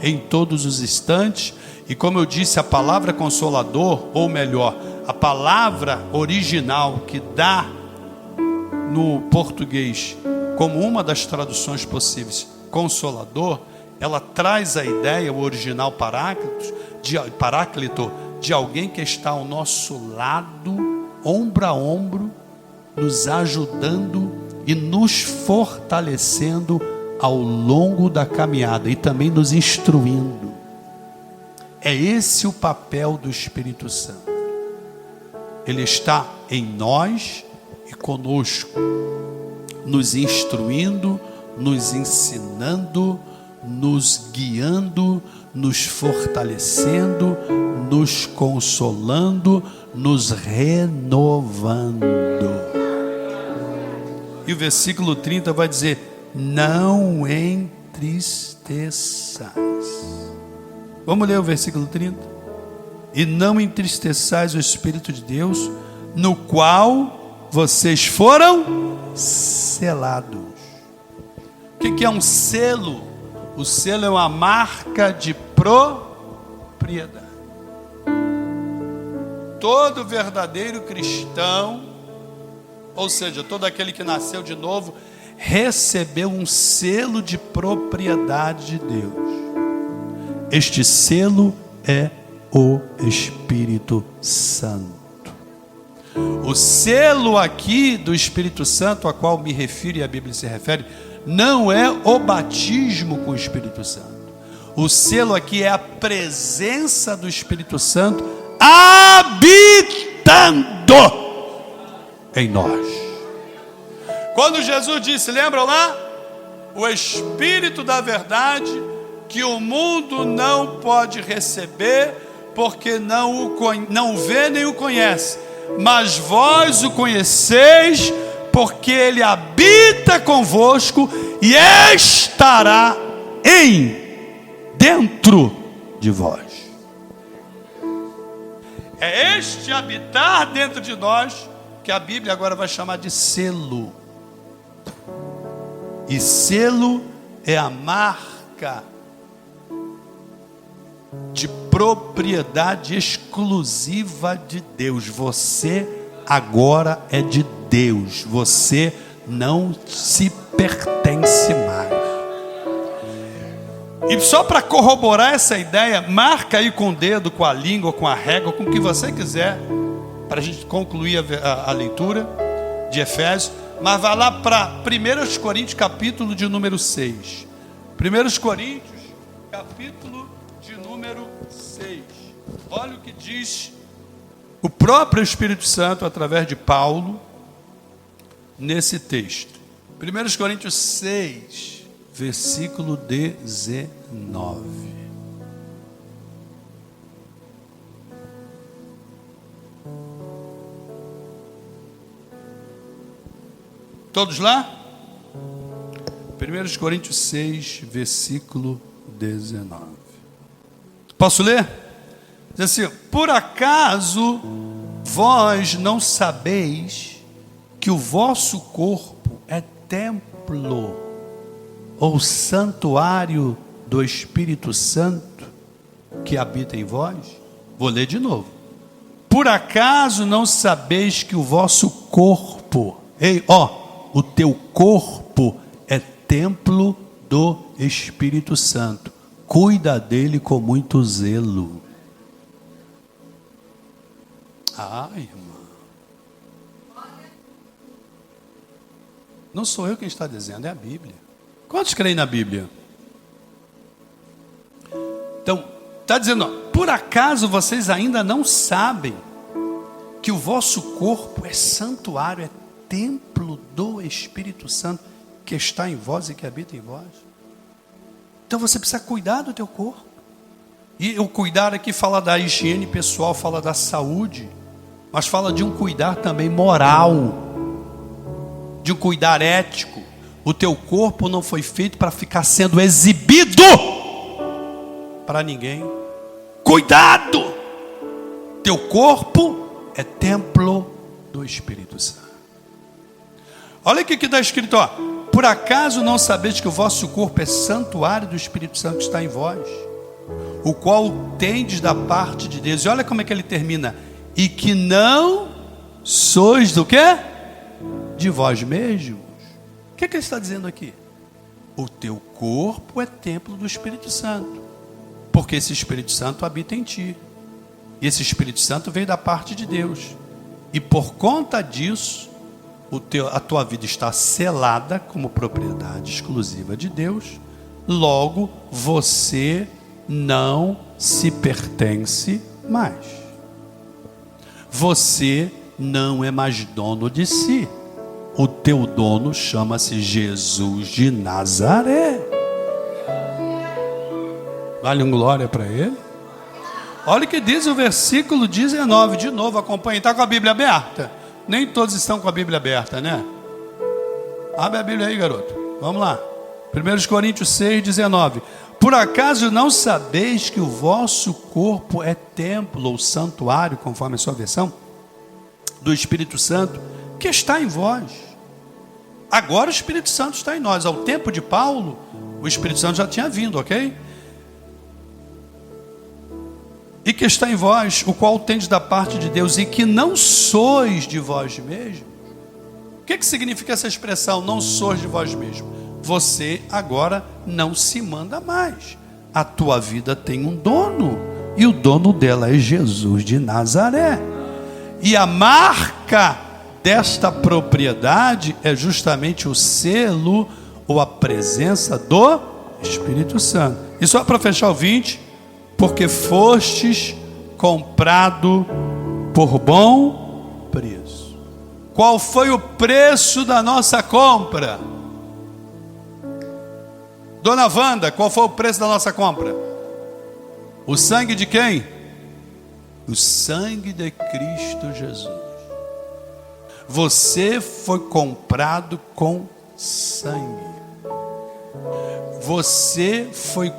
em todos os instantes. E como eu disse, a palavra consolador, ou melhor, a palavra original que dá no português como uma das traduções possíveis, consolador, ela traz a ideia, o original paráclito, de alguém que está ao nosso lado, ombro a ombro, nos ajudando e nos fortalecendo ao longo da caminhada e também nos instruindo. É esse o papel do Espírito Santo. Ele está em nós e conosco, nos instruindo, nos ensinando, nos guiando, nos fortalecendo, nos consolando, nos renovando. E o versículo 30 vai dizer: não entristeçais. Vamos ler o versículo 30? E não entristeçais o Espírito de Deus, no qual vocês foram selados. O que é um selo? O selo é uma marca de propriedade. Todo verdadeiro cristão, ou seja, todo aquele que nasceu de novo, recebeu um selo de propriedade de Deus. Este selo é o Espírito Santo. O selo aqui do Espírito Santo, a qual me refiro e a Bíblia se refere, não é o batismo com o Espírito Santo. O selo aqui é a presença do Espírito Santo habitando em nós. Quando Jesus disse, lembram lá? O Espírito da verdade, que o mundo não pode receber, porque não o vê nem o conhece. Mas vós o conheceis, porque ele habita convosco e estará dentro de vós. É este habitar dentro de nós que a Bíblia agora vai chamar de selo. E selo é a marca de propriedade exclusiva de Deus. Você agora é de Deus. Você não se pertence mais. E só para corroborar essa ideia, marca aí com o dedo, com a língua, com a régua, com o que você quiser, para a gente concluir a leitura de Efésios. Mas vai lá para 1 Coríntios, capítulo de número 6. 1 Coríntios, capítulo de número 6. Olha o que diz o próprio Espírito Santo através de Paulo nesse texto. 1 Coríntios 6, versículo 19. Todos lá? 1 Coríntios 6, versículo 19. Posso ler? Diz assim: por acaso vós não sabeis que o vosso corpo é templo ou santuário do Espírito Santo que habita em vós? Vou ler de novo. Por acaso não sabeis que o vosso corpo, o teu corpo é templo do Espírito Santo. Cuida dele com muito zelo. Irmão. Não sou eu quem está dizendo, é a Bíblia. Quantos creem na Bíblia? Então, está dizendo, por acaso vocês ainda não sabem que o vosso corpo é santuário, é templo do Espírito Santo que está em vós e que habita em vós? Então você precisa cuidar do teu corpo. E o cuidar aqui fala da higiene pessoal, fala da saúde, mas fala de um cuidar também moral, de um cuidar ético. O teu corpo não foi feito para ficar sendo exibido para ninguém. Cuidado! Teu corpo é templo do Espírito Santo. Olha o que está escrito, ó. Por acaso não sabeis que o vosso corpo é santuário do Espírito Santo que está em vós, o qual tendes da parte de Deus? E olha como é que ele termina. E que não sois do quê? De vós mesmos. O que ele está dizendo aqui? O teu corpo é templo do Espírito Santo, porque esse Espírito Santo habita em ti. E esse Espírito Santo veio da parte de Deus. E por conta disso, a tua vida está selada como propriedade exclusiva de Deus. Logo, você não se pertence mais. Você não é mais dono de si. O teu dono chama-se Jesus de Nazaré. Vale um glória para ele? Olha o que diz o versículo 19. De novo, acompanhe. Está com a Bíblia aberta? Nem todos estão com a Bíblia aberta, né? Abre a Bíblia aí, garoto. Vamos lá. 1 Coríntios 6, 19. Por acaso não sabeis que o vosso corpo é templo ou santuário, conforme a sua versão, do Espírito Santo, que está em vós? Agora o Espírito Santo está em nós. Ao tempo de Paulo, o Espírito Santo já tinha vindo, ok? E que está em vós, o qual tendes da parte de Deus, e que não sois de vós mesmos. O que significa essa expressão, não sois de vós mesmos? Você agora não se manda mais. A tua vida tem um dono, e o dono dela é Jesus de Nazaré. E a marca desta propriedade é justamente o selo ou a presença do Espírito Santo. E só para fechar o 20, porque fostes comprado por bom preço. Qual foi o preço da nossa compra? Dona Wanda, qual foi o preço da nossa compra? O sangue de quem? O sangue de Cristo Jesus. Você foi comprado com sangue. Você foi...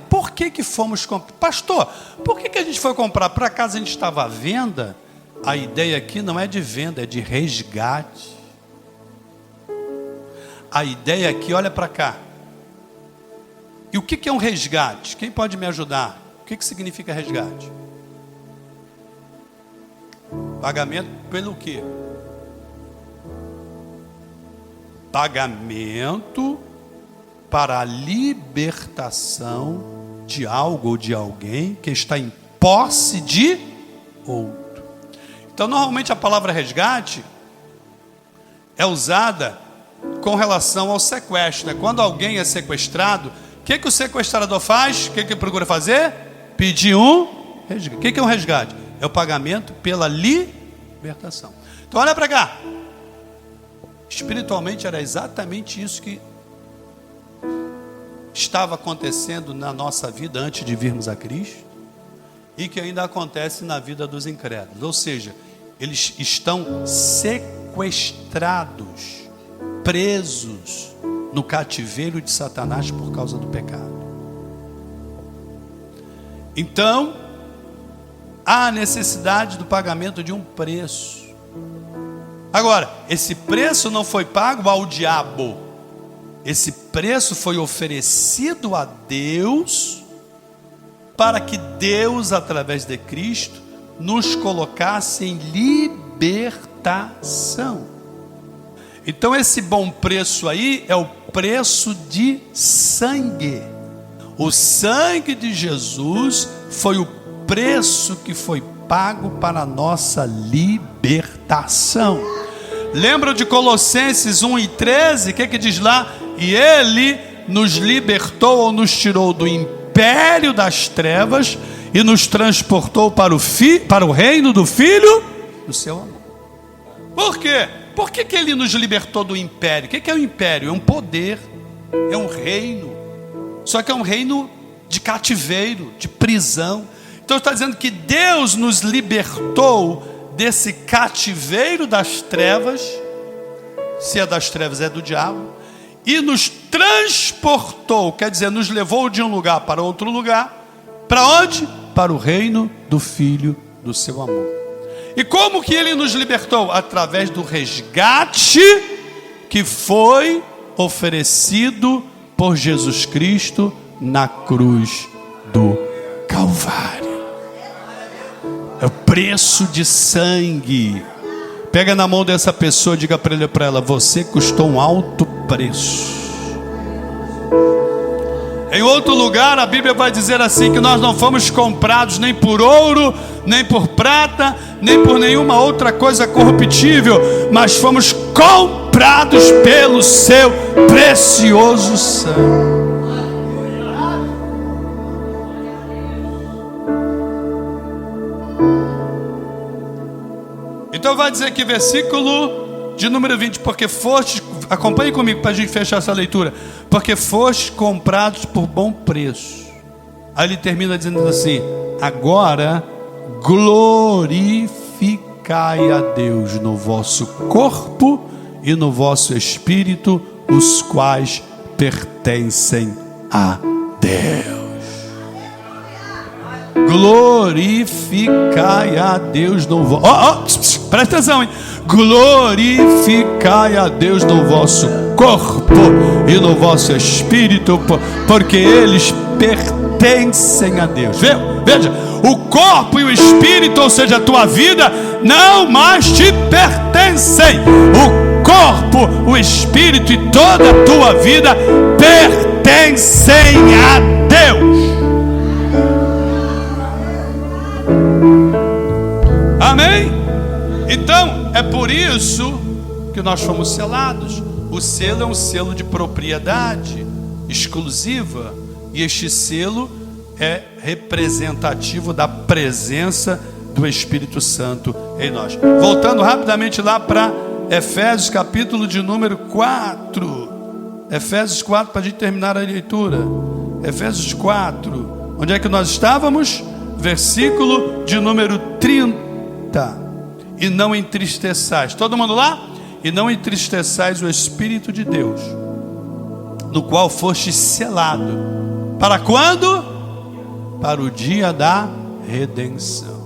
Por que fomos comprados? Pastor, por que a gente foi comprar? Por acaso a gente estava à venda? A ideia aqui não é de venda, é de resgate. A ideia aqui, olha para cá. E o que é um resgate? Quem pode me ajudar? O que significa resgate? Pagamento pelo quê? Pagamento para a libertação de algo ou de alguém que está em posse de outro. Então, normalmente a palavra resgate é usada com relação ao sequestro, né? Quando alguém é sequestrado, o que o sequestrador faz? O que ele procura fazer? Pedir um resgate. O que é um resgate? É o pagamento pela libertação. Então olha para cá. Espiritualmente era exatamente isso que estava acontecendo na nossa vida antes de virmos a Cristo e que ainda acontece na vida dos incrédulos. Ou seja, eles estão sequestrados, presos no cativeiro de Satanás por causa do pecado. Então, há necessidade do pagamento de um preço. Agora, esse preço não foi pago ao diabo. Esse preço foi oferecido a Deus, para que Deus, através de Cristo, nos colocasse em libertação. Então esse bom preço aí é o preço de sangue. O sangue de Jesus foi o preço que foi pago para a nossa libertação. Lembra de Colossenses 1:13? O que diz lá? E Ele nos libertou ou nos tirou do império das trevas e nos transportou para o reino do Filho do seu amor. Por quê? Por que Ele nos libertou do império? O que é o império? É um poder, é um reino. Só que é um reino de cativeiro, de prisão. Então está dizendo que Deus nos libertou desse cativeiro das trevas, se é das trevas é do diabo, e nos transportou, quer dizer, nos levou de um lugar para outro lugar. Para onde? Para o reino do Filho do seu amor. E como que ele nos libertou? Através do resgate que foi oferecido por Jesus Cristo na cruz do Calvário. É o preço de sangue. Pega na mão dessa pessoa e diga para ela: você custou um alto preço. Em outro lugar a Bíblia vai dizer assim, que nós não fomos comprados nem por ouro, nem por prata, nem por nenhuma outra coisa corruptível, mas fomos comprados pelo seu precioso sangue. Então vai dizer aqui, versículo de número 20, porque foste, acompanhe comigo para a gente fechar essa leitura, porque foste comprados por bom preço. Aí ele termina dizendo assim: agora glorificai a Deus no vosso corpo e no vosso espírito, os quais pertencem a Deus. Glorificai a Deus no vosso... presta atenção, hein? Glorificai a Deus no vosso corpo e no vosso espírito, porque eles pertencem a Deus. Veja, o corpo e o espírito, ou seja, a tua vida, não mais te pertencem. O corpo, o espírito e toda a tua vida pertencem a Deus. Amém? Então, é por isso que nós fomos selados. O selo é um selo de propriedade exclusiva, e este selo é representativo da presença do Espírito Santo em nós. Voltando rapidamente lá para Efésios, capítulo de número 4. Efésios 4, para a gente terminar a leitura. Efésios 4. Onde é que nós estávamos? Versículo de número 30. E não entristeçais, todo mundo lá? E não entristeçais o Espírito de Deus, no qual foste selado. Para quando? Para o dia da redenção.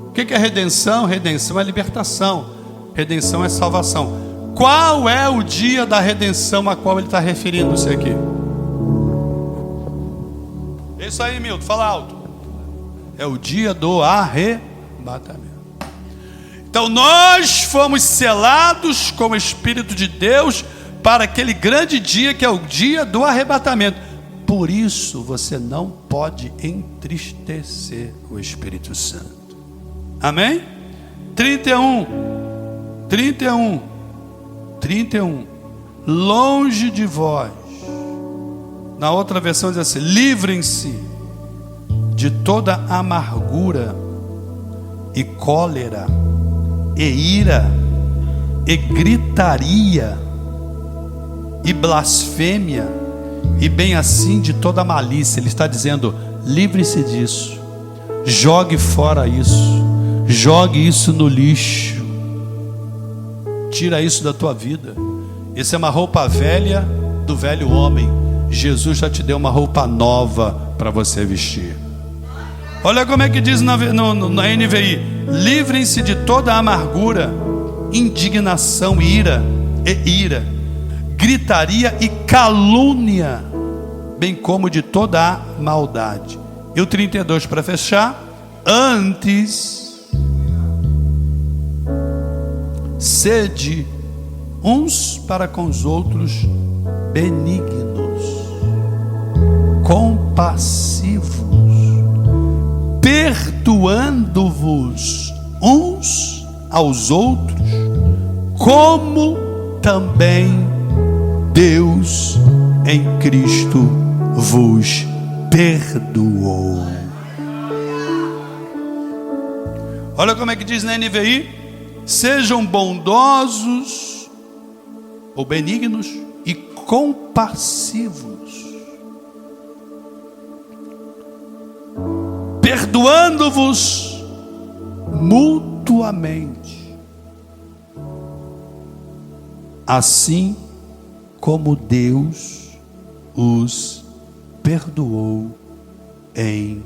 O que é redenção? Redenção é libertação. Redenção é salvação. Qual é o dia da redenção a qual ele está referindo-se aqui? É isso aí, Milton, fala alto. É o dia do arrebatamento. Então nós fomos selados com o Espírito de Deus para aquele grande dia que é o dia do arrebatamento. Por isso você não pode entristecer o Espírito Santo. Amém? 31. Longe de vós. Na outra versão diz assim: livrem-se de toda amargura e cólera e ira, e gritaria, e blasfêmia, e bem assim de toda malícia. Ele está dizendo: livre-se disso, jogue fora isso, jogue isso no lixo, tira isso da tua vida. Isso é uma roupa velha do velho homem. Jesus já te deu uma roupa nova para você vestir. Olha como é que diz na NVI: livrem-se de toda amargura, indignação, ira, gritaria e calúnia, bem como de toda a maldade. E o 32 para fechar: antes sede uns para com os outros benignos, compassivos, perdoando-vos uns aos outros, como também Deus em Cristo vos perdoou. Olha como é que diz na NVI: sejam bondosos ou benignos e compassivos, perdoando-vos mutuamente, assim como Deus os perdoou em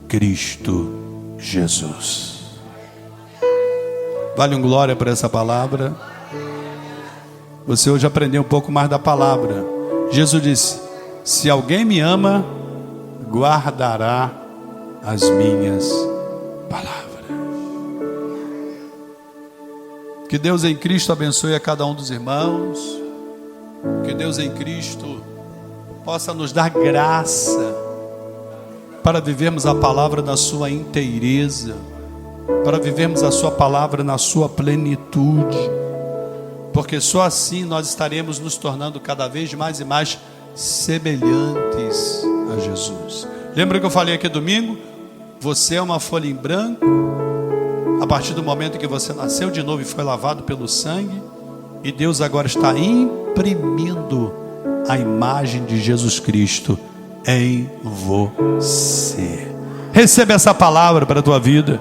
Cristo Jesus. Vale um glória por essa palavra. Você hoje aprendeu um pouco mais da palavra. Jesus disse: se alguém me ama, guardará as minhas palavras. Que Deus em Cristo abençoe a cada um dos irmãos. Que Deus em Cristo possa nos dar graça para vivermos a palavra na sua inteireza, para vivermos a sua palavra na sua plenitude, porque só assim nós estaremos nos tornando cada vez mais e mais semelhantes a Jesus. Lembra que eu falei aqui domingo? Você é uma folha em branco, a partir do momento que você nasceu de novo e foi lavado pelo sangue, e Deus agora está imprimindo a imagem de Jesus Cristo em você. Receba essa palavra para a tua vida.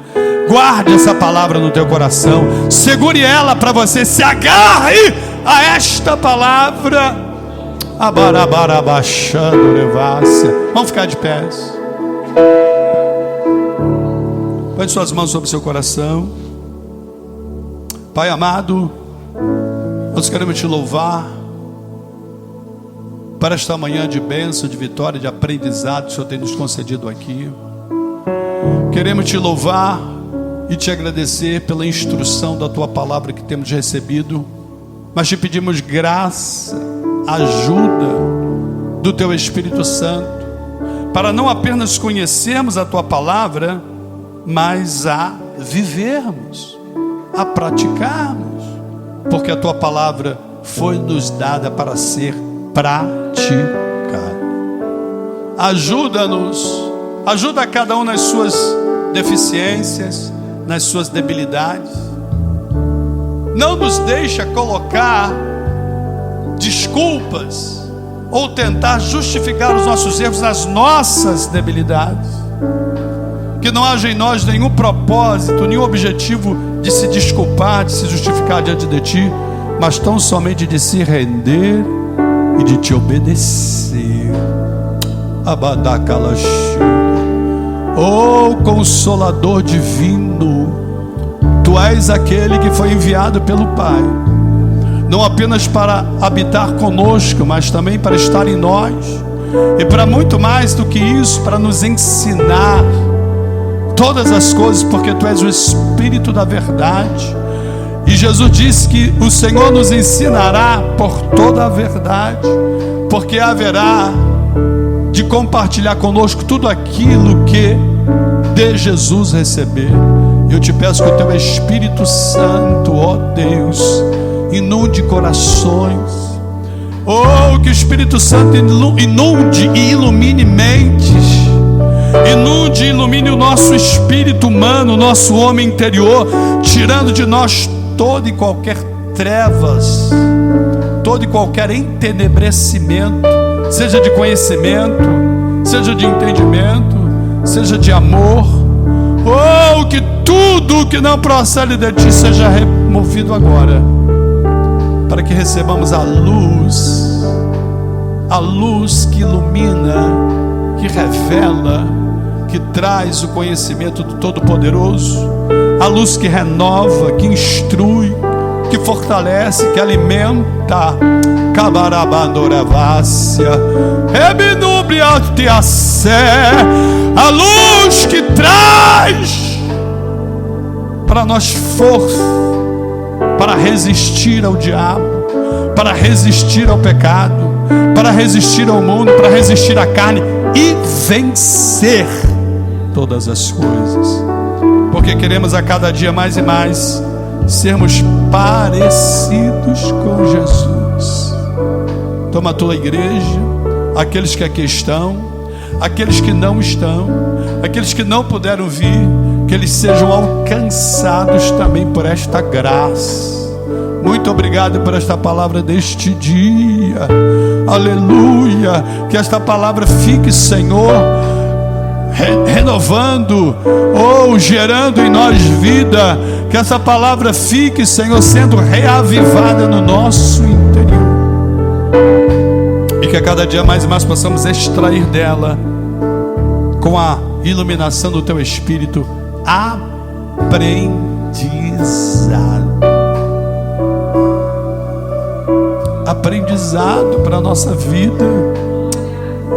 Guarde essa palavra no teu coração. Segure ela para você. Se agarre a esta palavra. Vamos ficar de pés. Põe suas mãos sobre o seu coração. Pai amado, nós queremos te louvar para esta manhã de bênção, de vitória, de aprendizado que o Senhor tem nos concedido aqui. Queremos te louvar e te agradecer pela instrução da tua palavra que temos recebido, mas te pedimos graça, ajuda do teu Espírito Santo, para não apenas conhecermos a tua palavra, mas a vivermos, a praticarmos, porque a tua palavra foi nos dada para ser praticada. Ajuda-nos, ajuda cada um nas suas deficiências, nas suas debilidades. Não nos deixa colocar desculpas ou tentar justificar os nossos erros nas nossas debilidades. Que não haja em nós nenhum propósito, nenhum objetivo de se desculpar, de se justificar diante de ti, mas tão somente de se render e de te obedecer. Abadacalaxu. Oh Consolador divino, tu és aquele que foi enviado pelo Pai, não apenas para habitar conosco, mas também para estar em nós, e para muito mais do que isso, para nos ensinar todas as coisas, porque tu és o Espírito da verdade. E Jesus disse que o Senhor nos ensinará por toda a verdade, porque haverá de compartilhar conosco tudo aquilo que de Jesus receber. Eu te peço que o teu Espírito Santo, ó Deus, inunde corações. Oh, que o Espírito Santo inunde e ilumine mentes. Inunde e ilumine o nosso espírito humano, o nosso homem interior, tirando de nós todo e qualquer trevas, todo e qualquer entenebrecimento, seja de conhecimento, seja de entendimento, seja de amor. Oh, que tudo que não procede de ti seja removido agora, para que recebamos a luz que ilumina, que revela, que traz o conhecimento do Todo-Poderoso, a luz que renova, que instrui, que fortalece, que alimenta. A luz que traz para nós força para resistir ao diabo, para resistir ao pecado, para resistir ao mundo, para resistir à carne e vencer todas as coisas, porque queremos a cada dia mais e mais sermos parecidos com Jesus. Toma a tua igreja, aqueles que aqui estão, aqueles que não estão, aqueles que não puderam vir, que eles sejam alcançados também por esta graça. Muito obrigado por esta palavra deste dia. Aleluia. Que esta palavra fique, Senhor, renovando, gerando em nós vida. Que essa palavra fique, Senhor, sendo reavivada no nosso interior. E que a cada dia mais e mais possamos extrair dela, com a iluminação do Teu Espírito, aprendizado. Aprendizado para a nossa vida.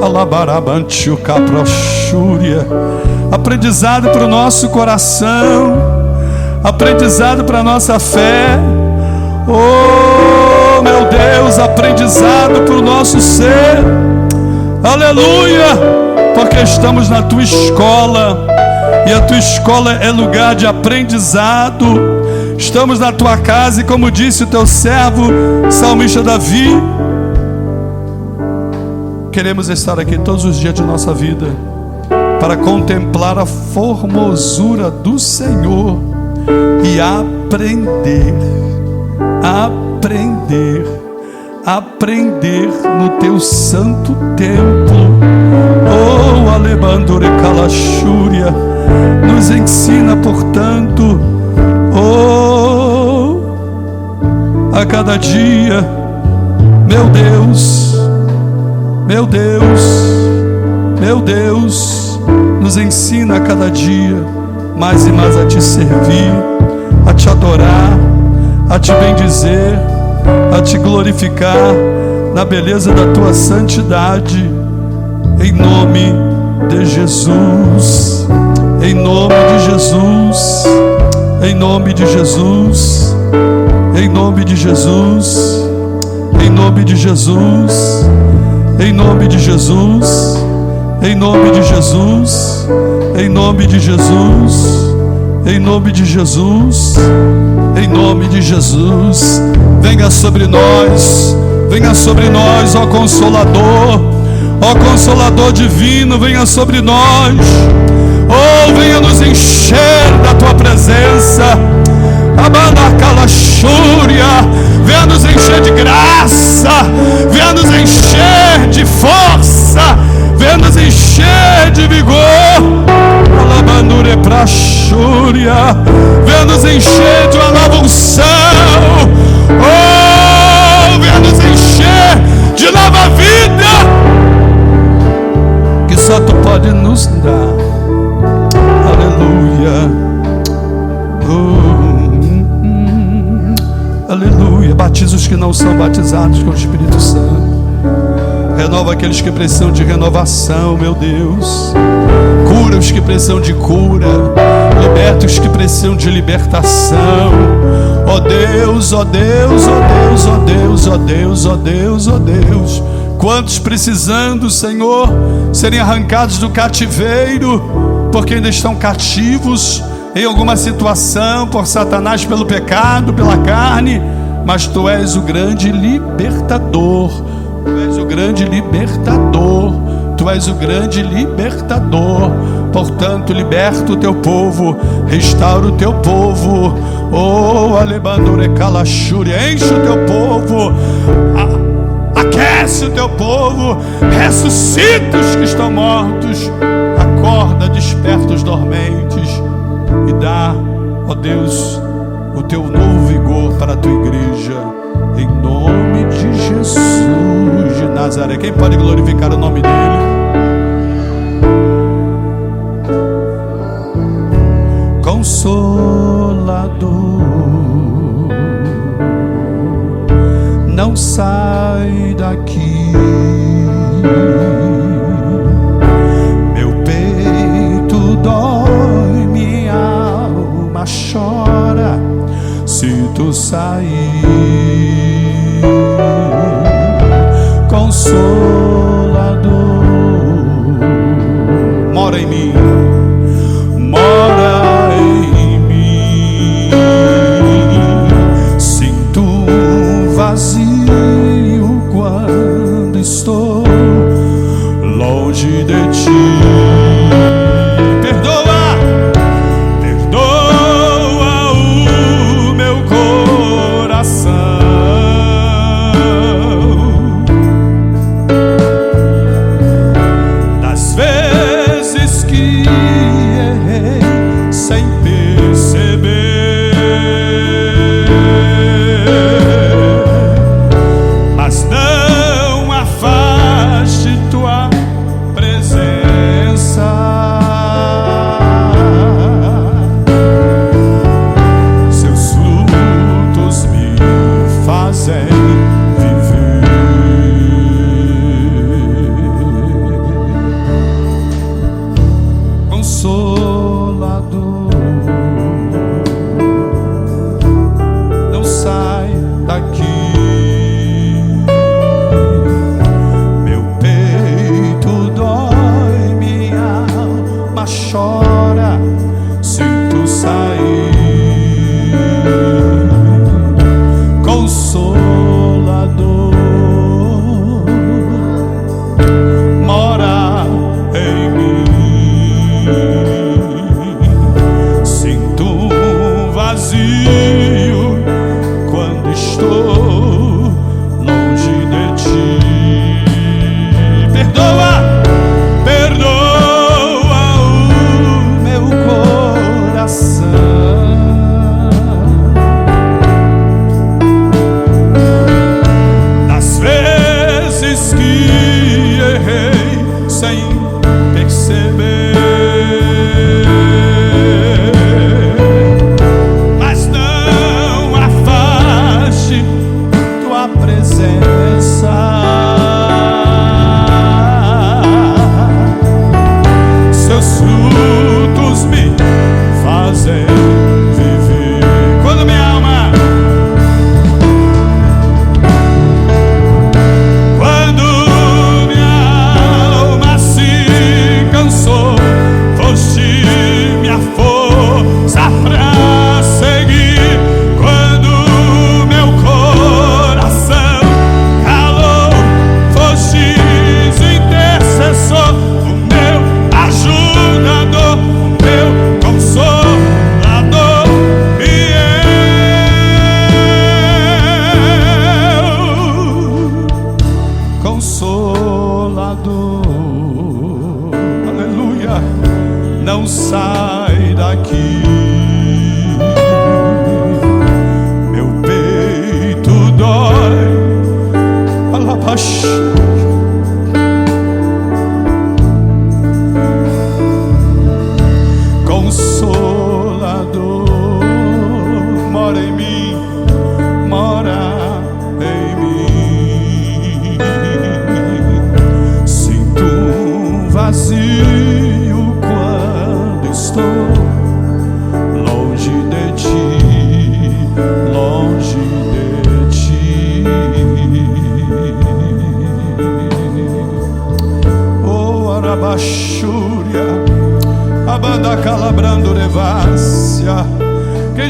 Alabarabantiu caproxúria. Aprendizado para o nosso coração. Aprendizado para a nossa fé. Oh, meu Deus, aprendizado para o nosso ser. Aleluia, porque estamos na Tua escola, e a Tua escola é lugar de aprendizado. Estamos na Tua casa, e como disse o Teu servo salmista Davi, queremos estar aqui todos os dias de nossa vida para contemplar a formosura do Senhor e aprender no Teu santo templo. Oh, Alebandure Calachúria, nos ensina, portanto, oh, a cada dia, meu Deus, meu Deus, meu Deus, nos ensina a cada dia mais e mais a Te servir, a Te adorar, a Te bendizer, a Te glorificar na beleza da Tua santidade, em nome de Jesus, em nome de Jesus, em nome de Jesus, em nome de Jesus, em nome de Jesus, em nome de Jesus, em nome de Jesus, em nome de Jesus, em nome de Jesus, em nome de Jesus. Venha sobre nós, ó Consolador, ó Consolador divino, venha sobre nós. Oh, venha nos encher da Tua presença. Venha nos encher de graça, venha nos encher de força, venha nos encher de vigor. Venha nos encher de uma nova unção. Oh, venha nos encher de nova vida que só Tu pode nos dar. Aleluia. Aleluia. Batiza os que não são batizados com o Espírito Santo. Renova aqueles que precisam de renovação, meu Deus. Cura os que precisam de cura. Liberta os que precisam de libertação. Ó Deus, ó Deus, ó Deus, ó Deus, ó Deus, ó Deus, ó Deus. Quantos precisando, Senhor, serem arrancados do cativeiro, porque ainda estão cativos em alguma situação, por Satanás, pelo pecado, pela carne. Mas Tu és o grande libertador. Tu és o grande libertador. Tu és o grande libertador. Portanto, liberta o Teu povo, restaura o Teu povo. Oh, Alebandure Calachúria, enche o Teu povo, aquece o Teu povo, ressuscita os que estão mortos, acorda, desperta os dormentes e dá, ó Deus, o Teu novo vigor para a Tua igreja, em nome de Jesus de Nazaré. Quem pode glorificar o nome dEle? Consolador, não sai daqui. Meu peito dói, minha alma chora se Tu sair. Consolador, mora em mim, mora em mim. Sinto vazio quando estou longe de Ti. Perdoa, perdoa o meu coração.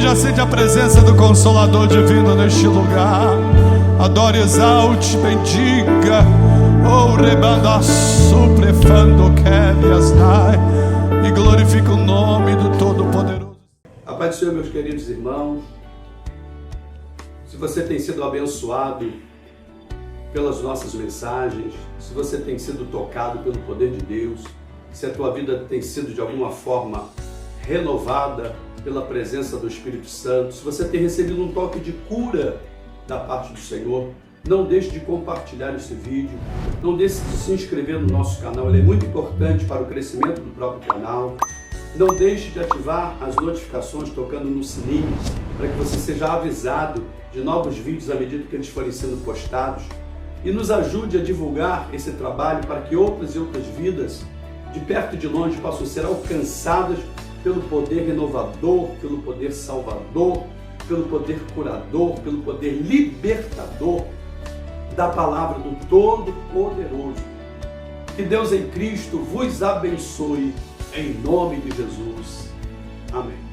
já sente a presença do Consolador Divino neste lugar. Adore, exalte, bendiga. Oh, rebanda suprefando keviasnai. E glorifica o nome do Todo-Poderoso. A paz do Senhor, meus queridos irmãos. Se você tem sido abençoado pelas nossas mensagens, se você tem sido tocado pelo poder de Deus, se a tua vida tem sido de alguma forma renovada pela presença do Espírito Santo, se você tem recebido um toque de cura da parte do Senhor, não deixe de compartilhar esse vídeo, não deixe de se inscrever no nosso canal, ele é muito importante para o crescimento do próprio canal. Não deixe de ativar as notificações tocando no sininho, para que você seja avisado de novos vídeos à medida que eles forem sendo postados. E nos ajude a divulgar esse trabalho para que outras e outras vidas, de perto e de longe, possam ser alcançadas pelo poder renovador, pelo poder salvador, pelo poder curador, pelo poder libertador da palavra do Todo-Poderoso. Que Deus em Cristo vos abençoe, em nome de Jesus. Amém.